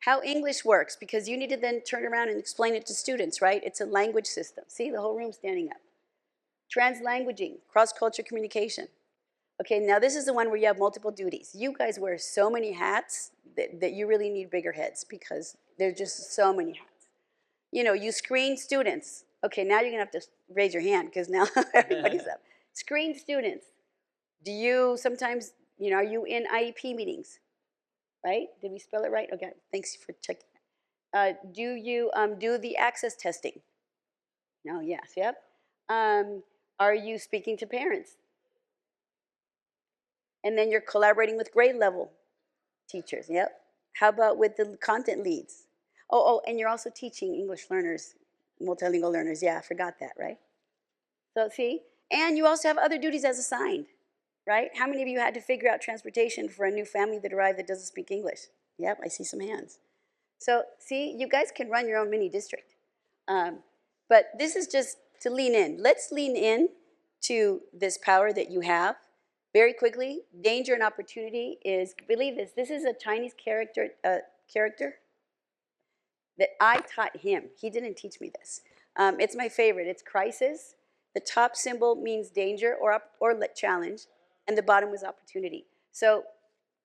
How English works, because you need to then turn around and explain it to students, right? It's a language system. See, the whole room standing up. Translanguaging, cross-culture communication. Okay, now this is the one where you have multiple duties. You guys wear so many hats that you really need bigger heads, because there's just so many hats. You know, you screen students. Okay, now you're gonna have to raise your hand, because now everybody's up. Screen students. Do you sometimes, you know, are you in IEP meetings? Right? Did we spell it right? Okay, thanks for checking. Do you do the access testing? No, yes, yep. Are you speaking to parents? And then you're collaborating with grade level teachers, yep. How about with the content leads? Oh, and you're also teaching English learners, multilingual learners. Yeah, I forgot that, right? So see, and you also have other duties as assigned, right? How many of you had to figure out transportation for a new family that arrived that doesn't speak English? Yep, I see some hands. So see, you guys can run your own mini district. But this is just to lean in. Let's lean in to this power that you have. Very quickly, danger and opportunity is, believe this is a Chinese character that I taught him. He didn't teach me this. It's my favorite. It's crisis. The top symbol means danger or challenge, and the bottom was opportunity. So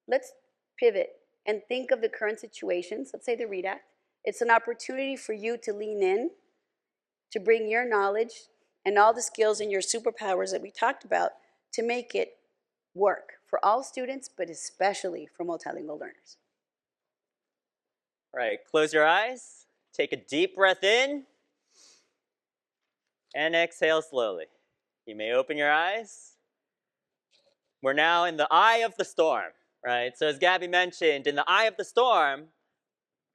let's pivot and think of the current situations. Let's say the READ Act. It's an opportunity for you to lean in, to bring your knowledge and all the skills and your superpowers that we talked about to make it work for all students, but especially for multilingual learners. All right, close your eyes, take a deep breath in, and exhale slowly. You may open your eyes. We're now in the eye of the storm, right? So as Gabby mentioned, in the eye of the storm,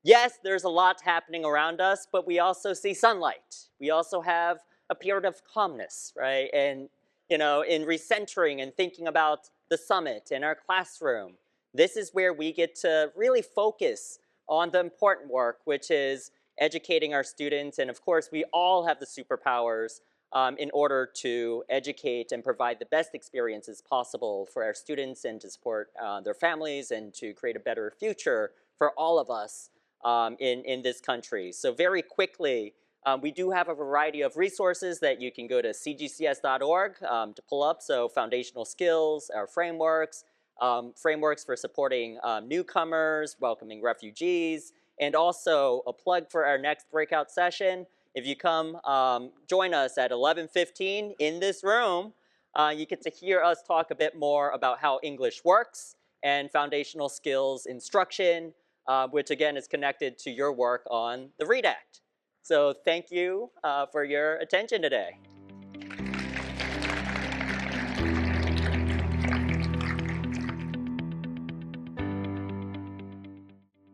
yes, there's a lot happening around us, but we also see sunlight. We also have a period of calmness, right? And, you know, in recentering and thinking about the summit in our classroom, this is where we get to really focus on the important work, which is educating our students. And of course, we all have the superpowers in order to educate and provide the best experiences possible for our students and to support their families and to create a better future for all of us in this country. So very quickly, we do have a variety of resources that you can go to cgcs.org to pull up. So foundational skills, our frameworks, frameworks for supporting newcomers, welcoming refugees, and also a plug for our next breakout session. If you come join us at 11:15 in this room, you get to hear us talk a bit more about how English works and foundational skills instruction, which again is connected to your work on the READ Act. So thank you for your attention today.